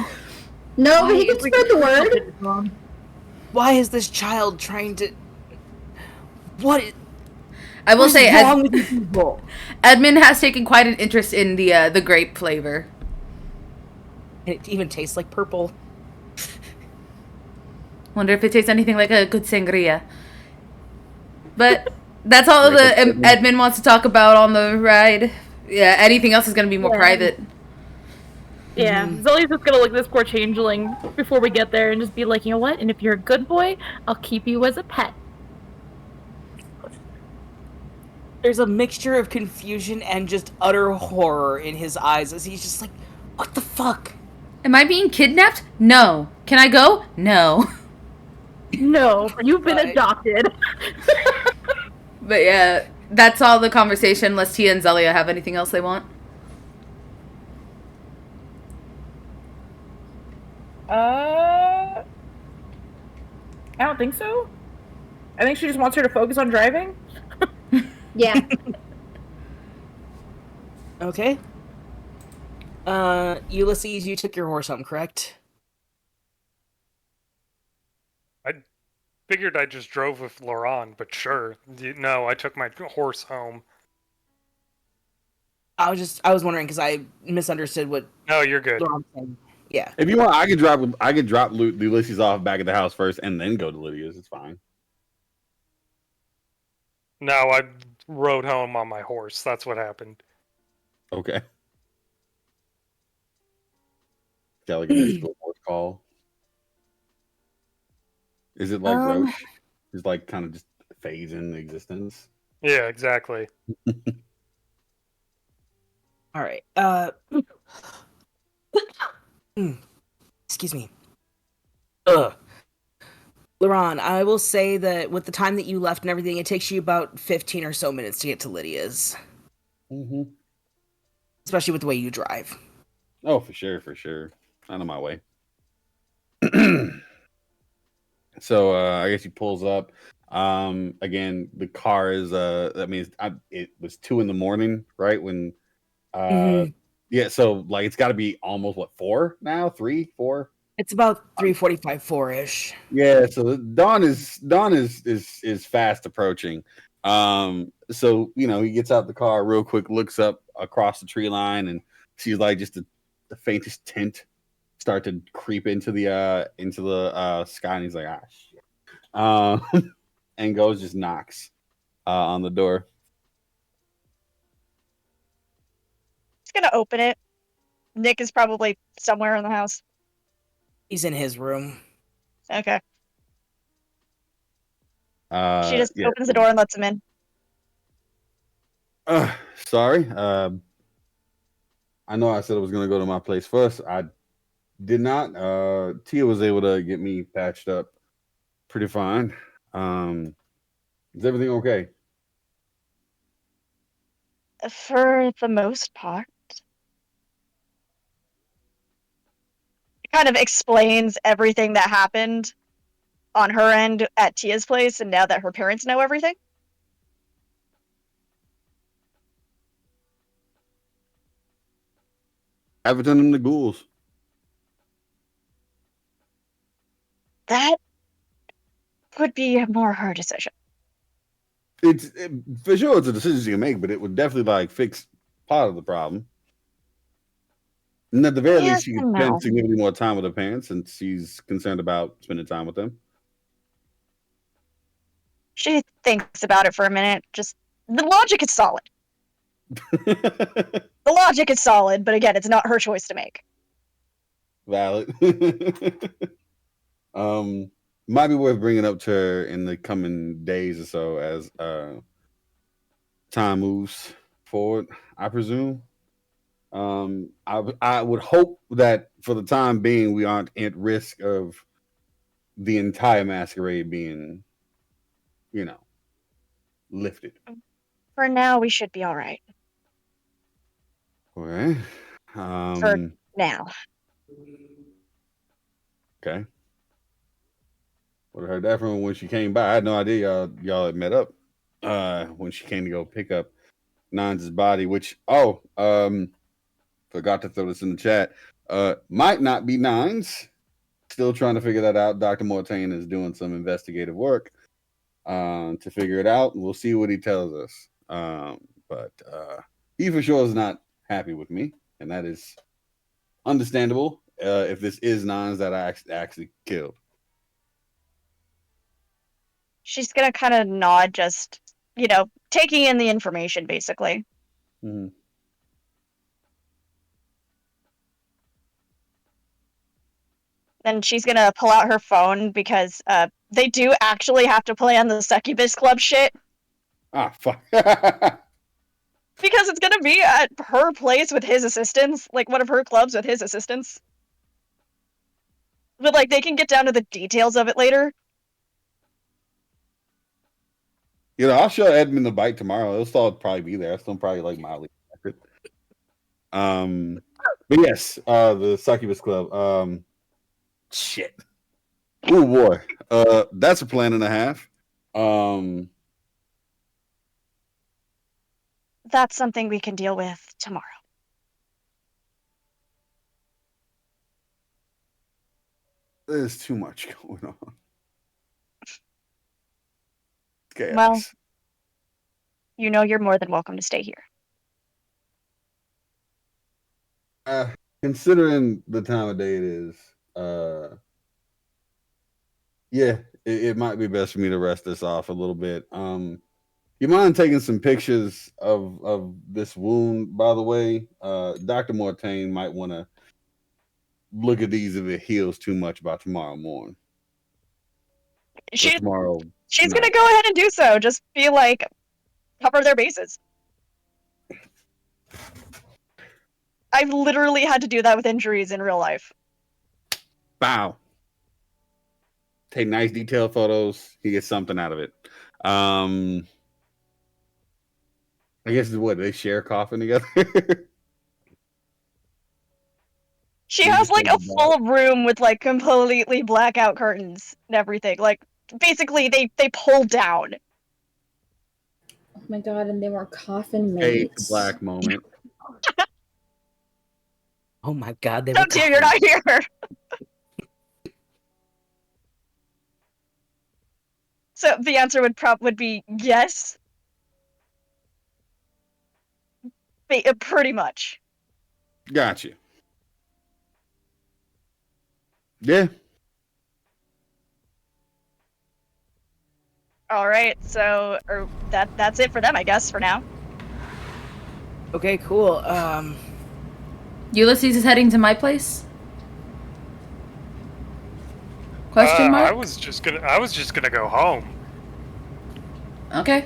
No, but he can spread the word. Why is this child trying to... What is... I will say, wrong with you people? Edmund has taken quite an interest in the grape flavor. And it even tastes like purple. Wonder if it tastes anything like a good sangria. But that's all the Edmund wants to talk about on the ride. Yeah, anything else is going to be more private. Yeah, Zully's just gonna look at this poor changeling before we get there and just be like, you know what? And if you're a good boy, I'll keep you as a pet. There's a mixture of confusion and just utter horror in his eyes as he's just like, what the fuck? Am I being kidnapped? No. Can I go? No. No, you've been adopted. But yeah, that's all the conversation, unless Tia and Zelia have anything else they want. I don't think so. I think she just wants her to focus on driving. Yeah. Okay. Ulysses, you took your horse home, correct? I figured I just drove with Laurent, but sure. No, I took my horse home. I was wondering because I misunderstood what No, you're good. Laurent said. Yeah. If you want, I could drop Ulysses off back at the house first, and then go to Lydia's. It's fine. No, I rode home on my horse. That's what happened. Okay. Got like a nice little horse call. Is it like Roche? Is like kind of just phase in existence. Yeah, exactly. All right. Excuse me. Laurent, I will say that with the time that you left and everything, it takes you about 15 or so minutes to get to Lydia's. Mm-hmm. Especially with the way you drive. Oh, for sure. Out of my way. So I guess he pulls up. Again, the car is that means it was 2 a.m, right? When yeah, so like it's got to be almost 4 now, 3, 4. It's about 3:45, 4-ish. Yeah, so dawn is fast approaching. So he gets out the car real quick, looks up across the tree line, and sees like just the faintest tint start to creep into the sky, and he's like, shit. And goes just knocks on the door. Just gonna open it. Nick is probably somewhere in the house. He's in his room. Okay. She just Yeah. opens the door and lets him in. Sorry. I know I said I was going to go to my place first. I did not. Tia was able to get me patched up pretty fine. Is everything okay? For the most part. It kind of explains everything that happened on her end at Tia's place, and now that her parents know everything? Have it done them the ghouls. That would be more her decision. For sure it's a decision you can make, but it would definitely like fix part of the problem. And at the very Yes least, she could and spend no. significantly more time with her parents, and she's concerned about spending time with them. She thinks about it for a minute. Just the logic is solid. The logic is solid, but again, it's not her choice to make. Valid. Might be worth bringing up to her in the coming days or so as time moves forward, I presume. I would hope that for the time being we aren't at risk of the entire masquerade being, lifted. For now, we should be all right. Okay. For now. Okay. Would have heard that from her when she came by. I had no idea y'all had met up when she came to go pick up Nines' body, which forgot to throw this in the chat. Might not be Nines. Still trying to figure that out. Dr. Mortain is doing some investigative work to figure it out. We'll see what he tells us. But he for sure is not happy with me, and that is understandable if this is Nines that I actually killed. She's gonna kind of nod, just, taking in the information, basically. Mm-hmm. Then she's gonna pull out her phone because they do actually have to play on the Succubus Club shit. Ah, fuck. Because it's gonna be at her place with his assistants, like one of her clubs with his assistants. But like they can get down to the details of it later. I'll show Edmund the bite tomorrow. It'll still probably be there. I'll still probably like mildly accurate. But yes, the Succubus Club. Shit. Oh boy. That's a plan and a half. That's something we can deal with tomorrow. There's too much going on. Chaos. Well, you're more than welcome to stay here. Considering the time of day it is, yeah, it might be best for me to rest this off a little bit. You mind taking some pictures of this wound, by the way? Dr. Mortain might want to look at these if it heals too much by tomorrow morning. She's tomorrow. Gonna go ahead and do so. Just be like, cover their bases. I've literally had to do that with injuries in real life. Bow. Take nice detailed photos. He gets something out of it. I guess what, they share a coffin together? She has like a full room with like completely blackout curtains and everything. Like basically they pull down. Oh my god, and they were coffin Fade mates. to black moment. Oh my god, they No, dear, you're not here. So the answer would be yes. Pretty much. Gotcha. Yeah. All right, so that's it for them, I guess, for now. Okay, cool. Ulysses is heading to my place? Question mark? I was just gonna go home. Okay.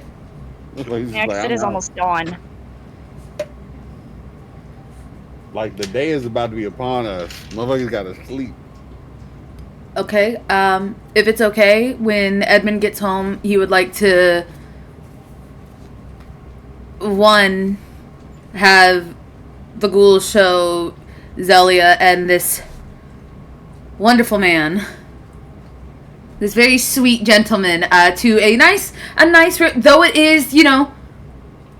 Next, it is almost dawn. Like the day is about to be upon us. Motherfuckers gotta sleep. Okay. If it's okay, when Edmund gets home, he would like to have the ghouls show Zelia and this wonderful man this very sweet gentleman to a nice room, though it is,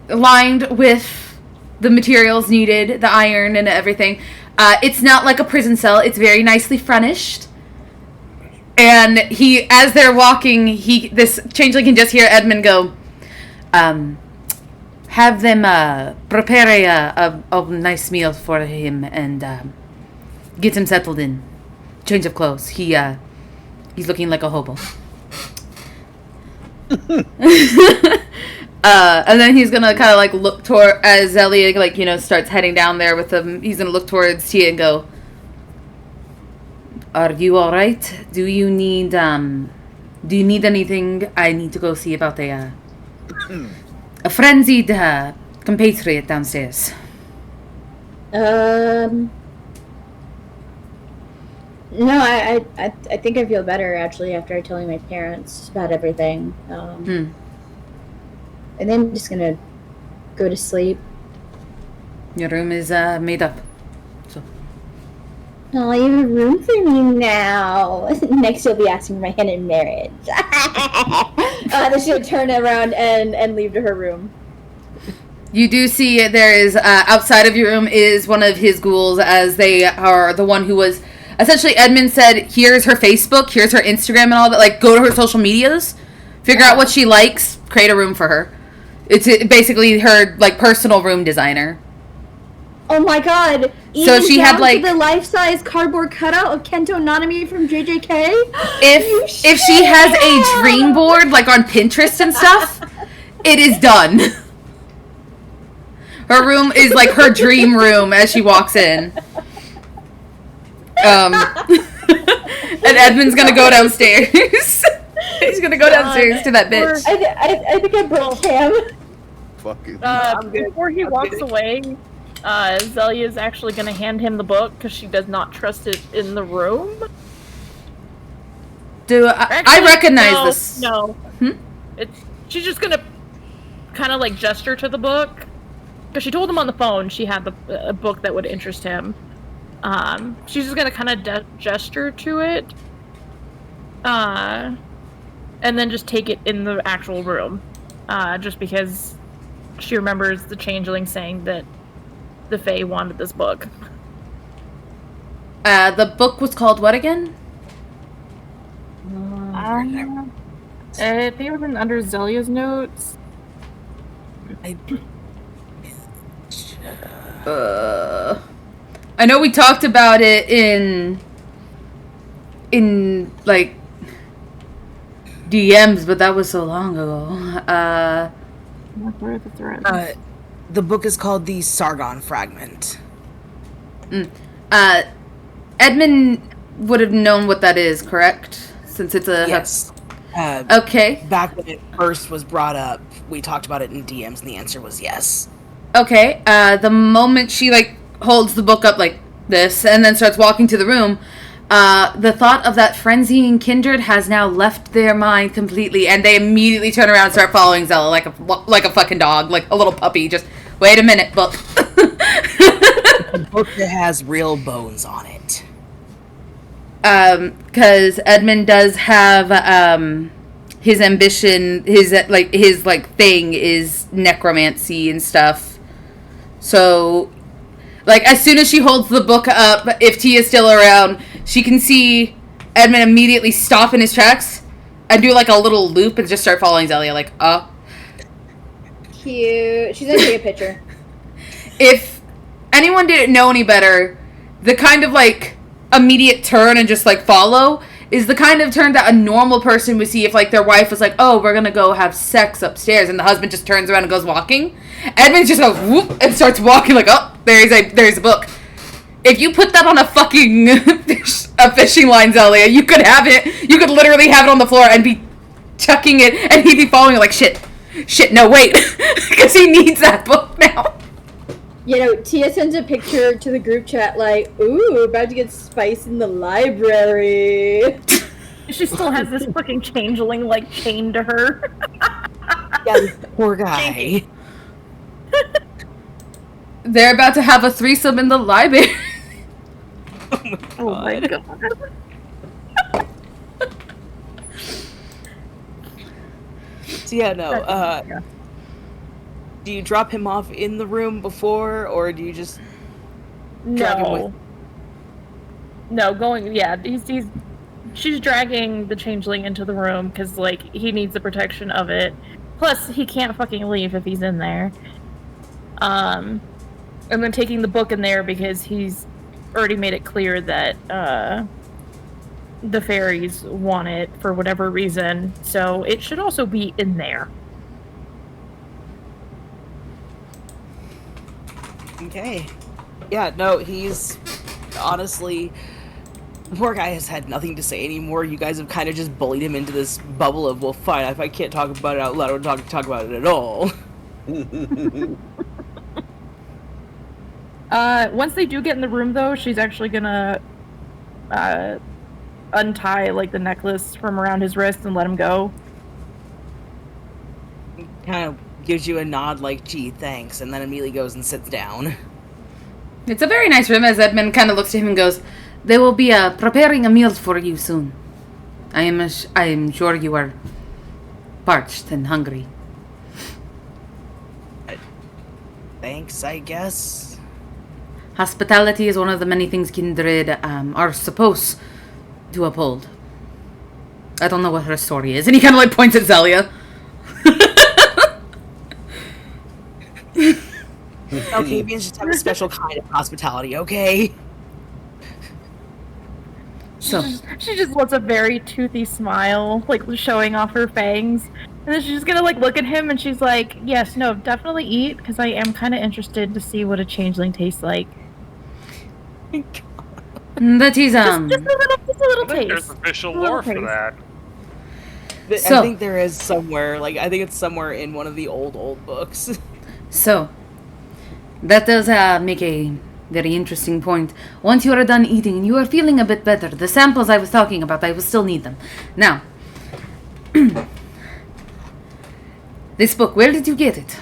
lined with the materials needed, the iron and everything. It's not like a prison cell. It's very nicely furnished. And as they're walking, this changeling can just hear Edmund go, have them prepare a nice meal for him and get him settled in. Change of clothes. He's looking like a hobo. And then he's gonna kind of like look toward as Zelia starts heading down there with him. He's gonna look towards Tia and go, "Are you all right? Do you need anything? I need to go see about a frenzied compatriot downstairs." No, I think I feel better actually after telling my parents about everything. And then I'm just gonna go to sleep. Your room is made up. So. Oh, you have a room for me now. Next, you'll be asking for my hand in marriage. Then she'll turn around and leave to her room. You do see there is outside of your room is one of his ghouls, as they are the one who was essentially Edmund said, here's her Facebook, here's her Instagram and all that. Like, go to her social medias, figure out what she likes, create a room for her. It's basically her like personal room designer. Oh my god! So she had like the life-size cardboard cutout of Kento Nanami from JJK. If she has a dream board like on Pinterest and stuff, it is done. Her room is like her dream room as she walks in. And Edmund's gonna go downstairs. He's gonna go downstairs to that bitch. I think I broke Cam. Fucking. Before he walks away, Zelia is actually gonna hand him the book because she does not trust it in the room. I recognize this? No. She's just gonna kind of like gesture to the book because she told him on the phone she had a book that would interest him. She's just gonna kind of gesture to it, and then just take it in the actual room, just because she remembers the changeling saying that the Fae wanted this book. The book was called what again? I think it was under Zelia's notes. I know we talked about it in like DMs, but that was so long ago. Where are the threads? The book is called The Sargon Fragment. Edmund would have known what that is, correct? Since it's a... Yes. Okay. Back when it first was brought up, we talked about it in DMs, and the answer was yes. Okay. The moment she, like, holds the book up like this and then starts walking to the room, the thought of that frenzying kindred has now left their mind completely, and they immediately turn around and start following Zella like a fucking dog, like a little puppy. Just, wait a minute, book. A book that has real bones on it. Because Edmund does have his ambition, his thing is necromancy and stuff. So, like, as soon as she holds the book up, if Tia's still around, she can see Edmund immediately stop in his tracks and do like a little loop and just start following Zelia, like, Cute. She's gonna take a picture. If anyone didn't know any better, the kind of like immediate turn and just like follow is the kind of turn that a normal person would see if like their wife was like, oh, we're gonna go have sex upstairs, and the husband just turns around and goes walking. Edmund just goes whoop and starts walking like, oh, there's a book. If you put that on a fucking a fishing line, Zelia, you could have it. You could literally have it on the floor and be chucking it, and he'd be following it like, shit, no, wait, because he needs that book now. You know, Tia sends a picture to the group chat like, ooh, about to get spice in the library. She still has this fucking changeling, like, chained to her. Yeah, this poor guy. They're about to have a threesome in the library. Oh my god. So yeah, no. Do you drop him off in the room before, or do you just drag him with? No, she's dragging the changeling into the room because, like, he needs the protection of it. Plus, he can't fucking leave if he's in there. And then taking the book in there because he's already made it clear that the fairies want it for whatever reason, so it should also be in there. Okay. Yeah, no, he's honestly, the poor guy has had nothing to say anymore. You guys have kind of just bullied him into this bubble of, well, fine, if I can't talk about it out loud, I don't talk about it at all. Once they do get in the room, though, she's actually gonna untie, like, the necklace from around his wrist and let him go. Kind of gives you a nod like, gee, thanks, and then immediately goes and sits down. It's a very nice room as Edmund kind of looks to him and goes, "They will be preparing a meal for you soon. I am sure you are parched and hungry." Thanks, I guess. Hospitality is one of the many things Kindred are supposed to uphold. I don't know what her story is. And he kind of like points at Zelia. Alcavians just have a special kind of hospitality, okay? So She just wants a very toothy smile, like showing off her fangs. And then she's just gonna like look at him and she's like, "Yes, no, definitely eat, because I am kind of interested to see what a changeling tastes like." that is Just a little I think taste. there's official A little lore for taste. that. So- I think there is somewhere, like, I think it's somewhere in one of the old books. So, that does make a very interesting point. Once you are done eating and you are feeling a bit better, the samples I was talking about, I will still need them. Now, this book, where did you get it?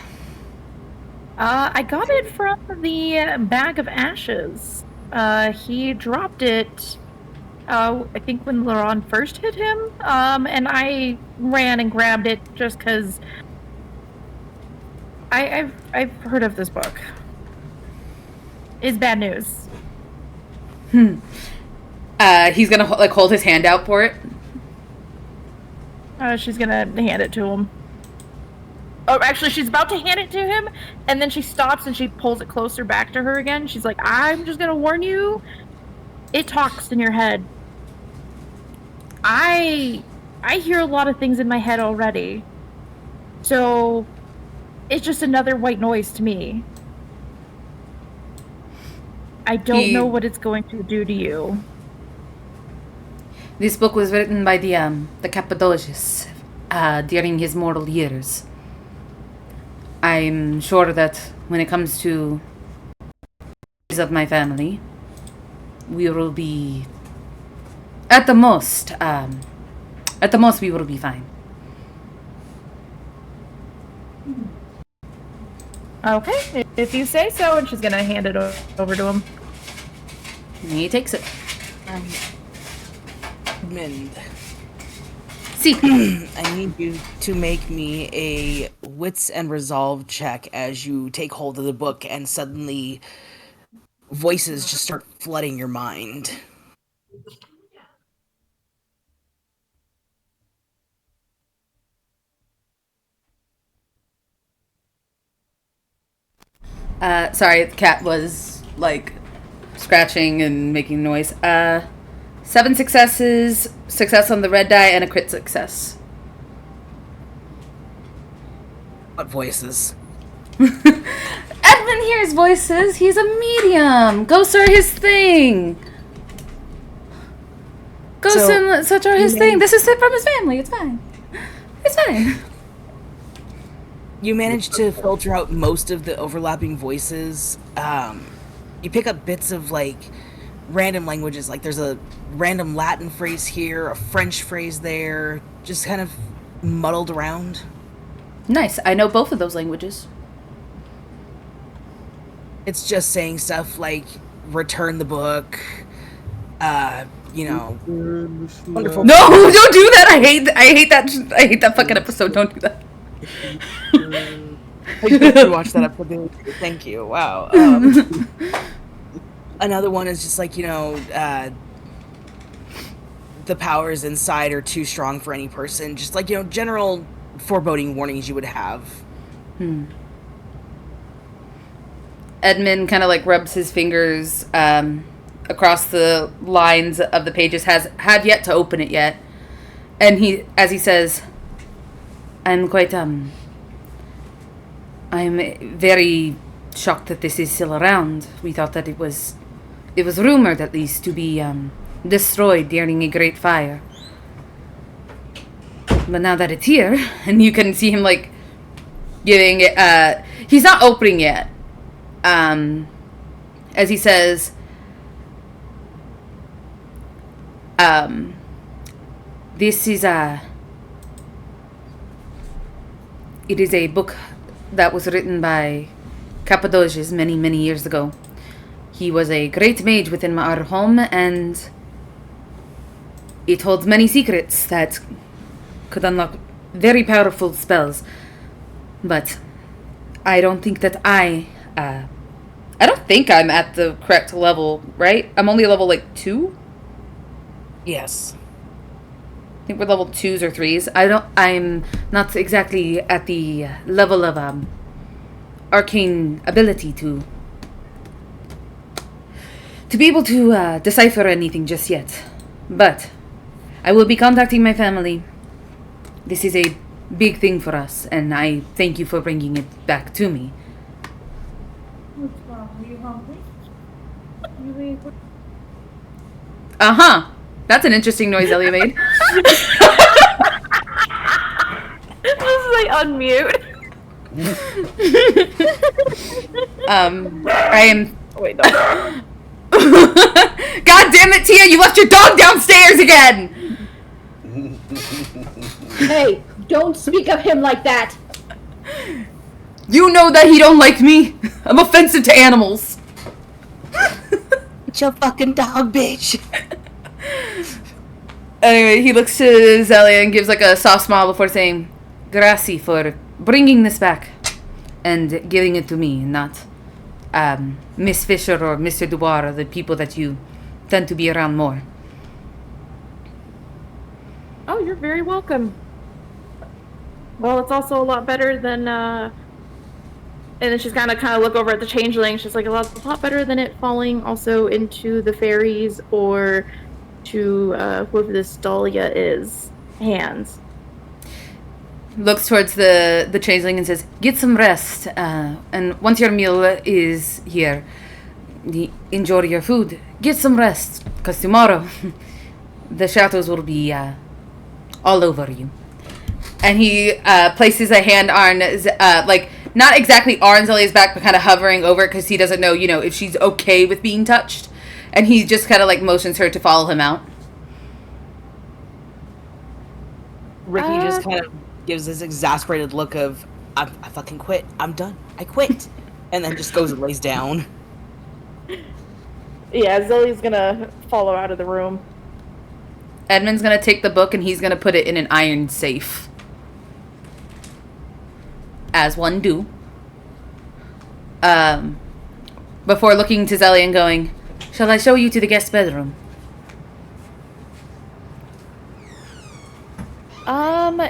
I got it from the bag of ashes. He dropped it, I think when Laurent first hit him, and I ran and grabbed it just because I've heard of this book. It's bad news. He's gonna like hold his hand out for it. She's gonna hand it to him. Oh, actually, she's about to hand it to him, and then she stops and she pulls it closer back to her again. She's like, "I'm just gonna warn you, it talks in your head. I hear a lot of things in my head already, so it's just another white noise to me. I don't know what it's going to do to you." This book was written by the Cappadocius during his mortal years. I'm sure that when it comes to of my family, we will be at the most we will be fine. Okay, if you say so. And she's gonna hand it over to him. And he takes it. Mend. See, I need you to make me a wits and resolve check as you take hold of the book and suddenly voices just start flooding your mind. sorry, the cat was like scratching and making noise. 7 successes, success on the red die, and a crit success. What voices? Edmund hears voices. He's a medium. Ghosts are his thing. Ghosts and such are his thing. This is from his family. It's fine. It's fine. You manage to filter out most of the overlapping voices. You pick up bits of, like, random languages. Like, there's a random Latin phrase here, a French phrase there, just kind of muddled around. Nice. I know both of those languages. It's just saying stuff like, return the book, wonderful. No, don't do that. I hate that fucking episode. Don't do that. I just watched that episode. Thank you. Wow. Another one is just like, the powers inside are too strong for any person. Just like, general foreboding warnings you would have. Edmund kind of like rubs his fingers across the lines of the pages. Had yet to open it yet, and as he says, I'm quite I'm very shocked that this is still around. We thought that it was rumored at least to be destroyed during a great fire. But now that it's here, and you can see him like giving it, he's not opening yet. As he says, this is it is a book that was written by Cappadocius many, many years ago. He was a great mage within our home, and it holds many secrets that could unlock very powerful spells. But I don't think that I don't think I'm at the correct level, right? I'm only level, 2? Yes. I think we're level 2s or 3s. I'm not exactly at the level of, arcane ability to be able to, decipher anything just yet. But I will be contacting my family. This is a big thing for us, and I thank you for bringing it back to me. What's wrong? Are you hungry? You ate what? Uh-huh. That's an interesting noise Elliot made. This is like unmute. I am... Wait, no. God damn it, Tia! You left your dog downstairs again! Hey, don't speak of him like that. You know that he don't like me. I'm offensive to animals. It's your fucking dog, bitch. Anyway, he looks to Zelia and gives like a soft smile before saying, "Grazie for bringing this back and giving it to me, not Miss Fisher or Mr. Dubois, or the people that you tend to be around more." Oh, you're very welcome. Well, it's also a lot better than, and then she's kind of look over at the changeling. She's like, a lot better than it falling also into the fairies or to whoever this Dahlia is hands. Looks towards the changeling and says, "Get some rest, and once your meal is here, enjoy your food. Get some rest, because tomorrow the shadows will be all over you." And he places a hand on, not exactly on Zelia's back, but kind of hovering over it because he doesn't know, if she's okay with being touched. And he just kind of motions her to follow him out. Ricky just kind of gives this exasperated look of, I fucking quit. I'm done. I quit. And then just goes and lays down. Yeah, Zelia's gonna follow out of the room. Edmund's going to take the book and he's going to put it in an iron safe. As one do. Before looking to Zelia and going, "Shall I show you to the guest bedroom?"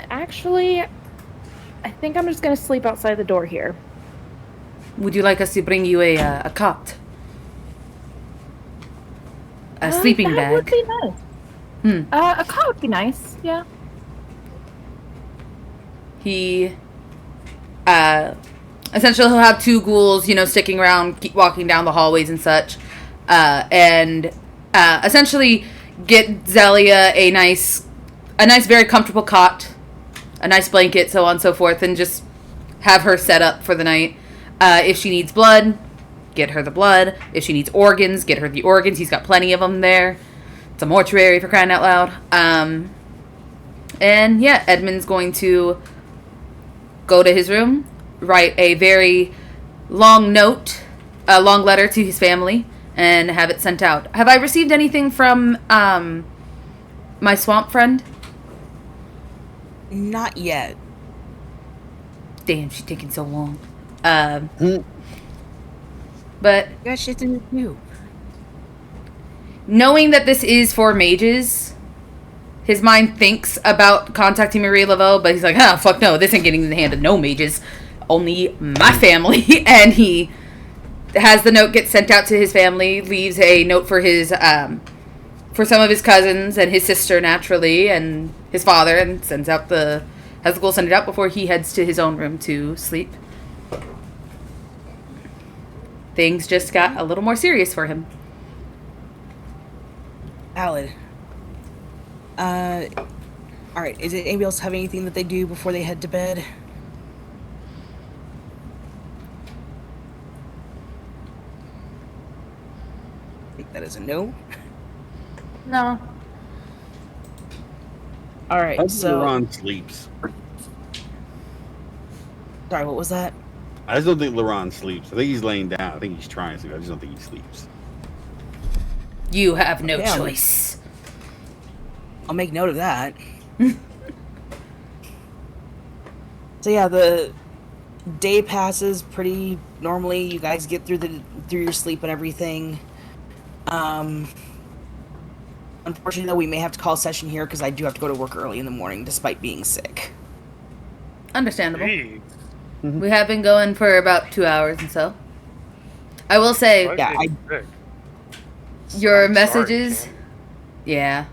Actually, I think I'm just gonna sleep outside the door here. Would you like us to bring you a cot? A sleeping that bag? would be nice. A cot would be nice, yeah. He, essentially he'll have two ghouls, sticking around, keep walking down the hallways and such, and essentially get Zelia a nice, very comfortable cot, a nice blanket, so on and so forth, and just have her set up for the night. If she needs blood, get her the blood. If she needs organs, get her the organs. He's got plenty of them there. It's a mortuary, for crying out loud. And yeah, Edmund's going to go to his room, write a very long note, a long letter to his family, and have it sent out. Have I received anything from my swamp friend? Not yet. Damn, she's taking so long. Hmm. But You got shit to do too. knowing that this is for mages, his mind thinks about contacting Marie Laveau, but he's like, fuck no, this ain't getting in the hand of no mages. Only my family. And he has the note get sent out to his family, leaves a note for his, for some of his cousins and his sister, naturally, and his father, and has the ghoul send it out before he heads to his own room to sleep. Things just got a little more serious for him. Valid. Alright, is it anybody else have anything that they do before they head to bed? I think that is a no. No. Alright, so... LaRon sleeps. Sorry, what was that? I just don't think LaRon sleeps. I think he's laying down. I think he's trying to sleep. I just don't think he sleeps. You have no Yeah, choice. I'll make note of that. So yeah, the day passes pretty normally. You guys get through your sleep and everything. Unfortunately, though, we may have to call a session here because I do have to go to work early in the morning, despite being sick. Understandable. Jeez. We have been going for about 2 hours and so. I will say, Why Yeah, is it sick? your I'm messages... sorry, Yeah.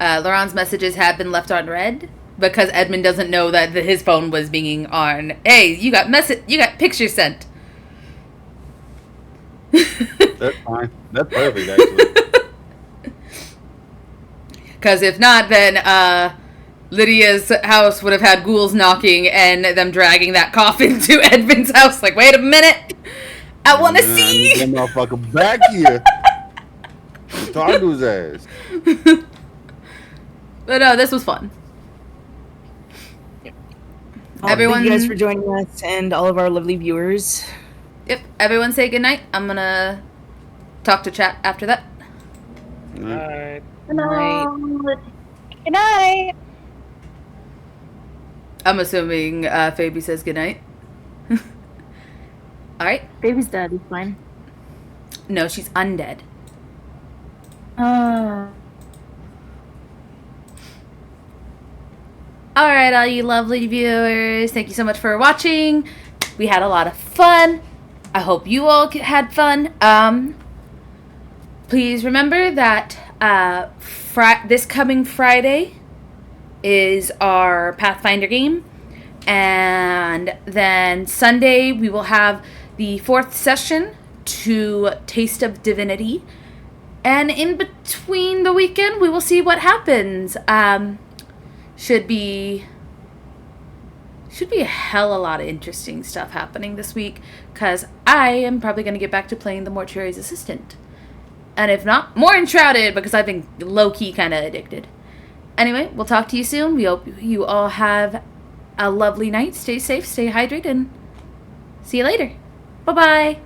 Laurent's messages have been left on red because Edmund doesn't know that his phone was being on. Hey, you got pictures sent. That's fine. That's perfect, actually. Because if not, then Lydia's house would have had ghouls knocking and them dragging that coffin to Edmund's house. Like, wait a minute, I want to I see. need that motherfucker back here. Talk to his ass. But no, this was fun. Everyone, Thank you guys for joining us and all of our lovely viewers. Yep, everyone say goodnight. I'm gonna talk to chat after that. Alright. No. Good night. I'm assuming Fabi says goodnight. Alright. Baby's dead. He's fine. No, she's undead. Alright, all you lovely viewers, thank you so much for watching. We had a lot of fun. I hope you all had fun. Please remember that this coming Friday is our Pathfinder game. And then Sunday we will have the 4th session to Taste of Divinity. And in between the weekend, we will see what happens. Should be a hell of a lot of interesting stuff happening this week, because I am probably going to get back to playing the Mortuary's Assistant. And if not, more Enshrouded, because I've been low-key kind of addicted. Anyway, we'll talk to you soon. We hope you all have a lovely night. Stay safe, stay hydrated, and see you later. Bye-bye.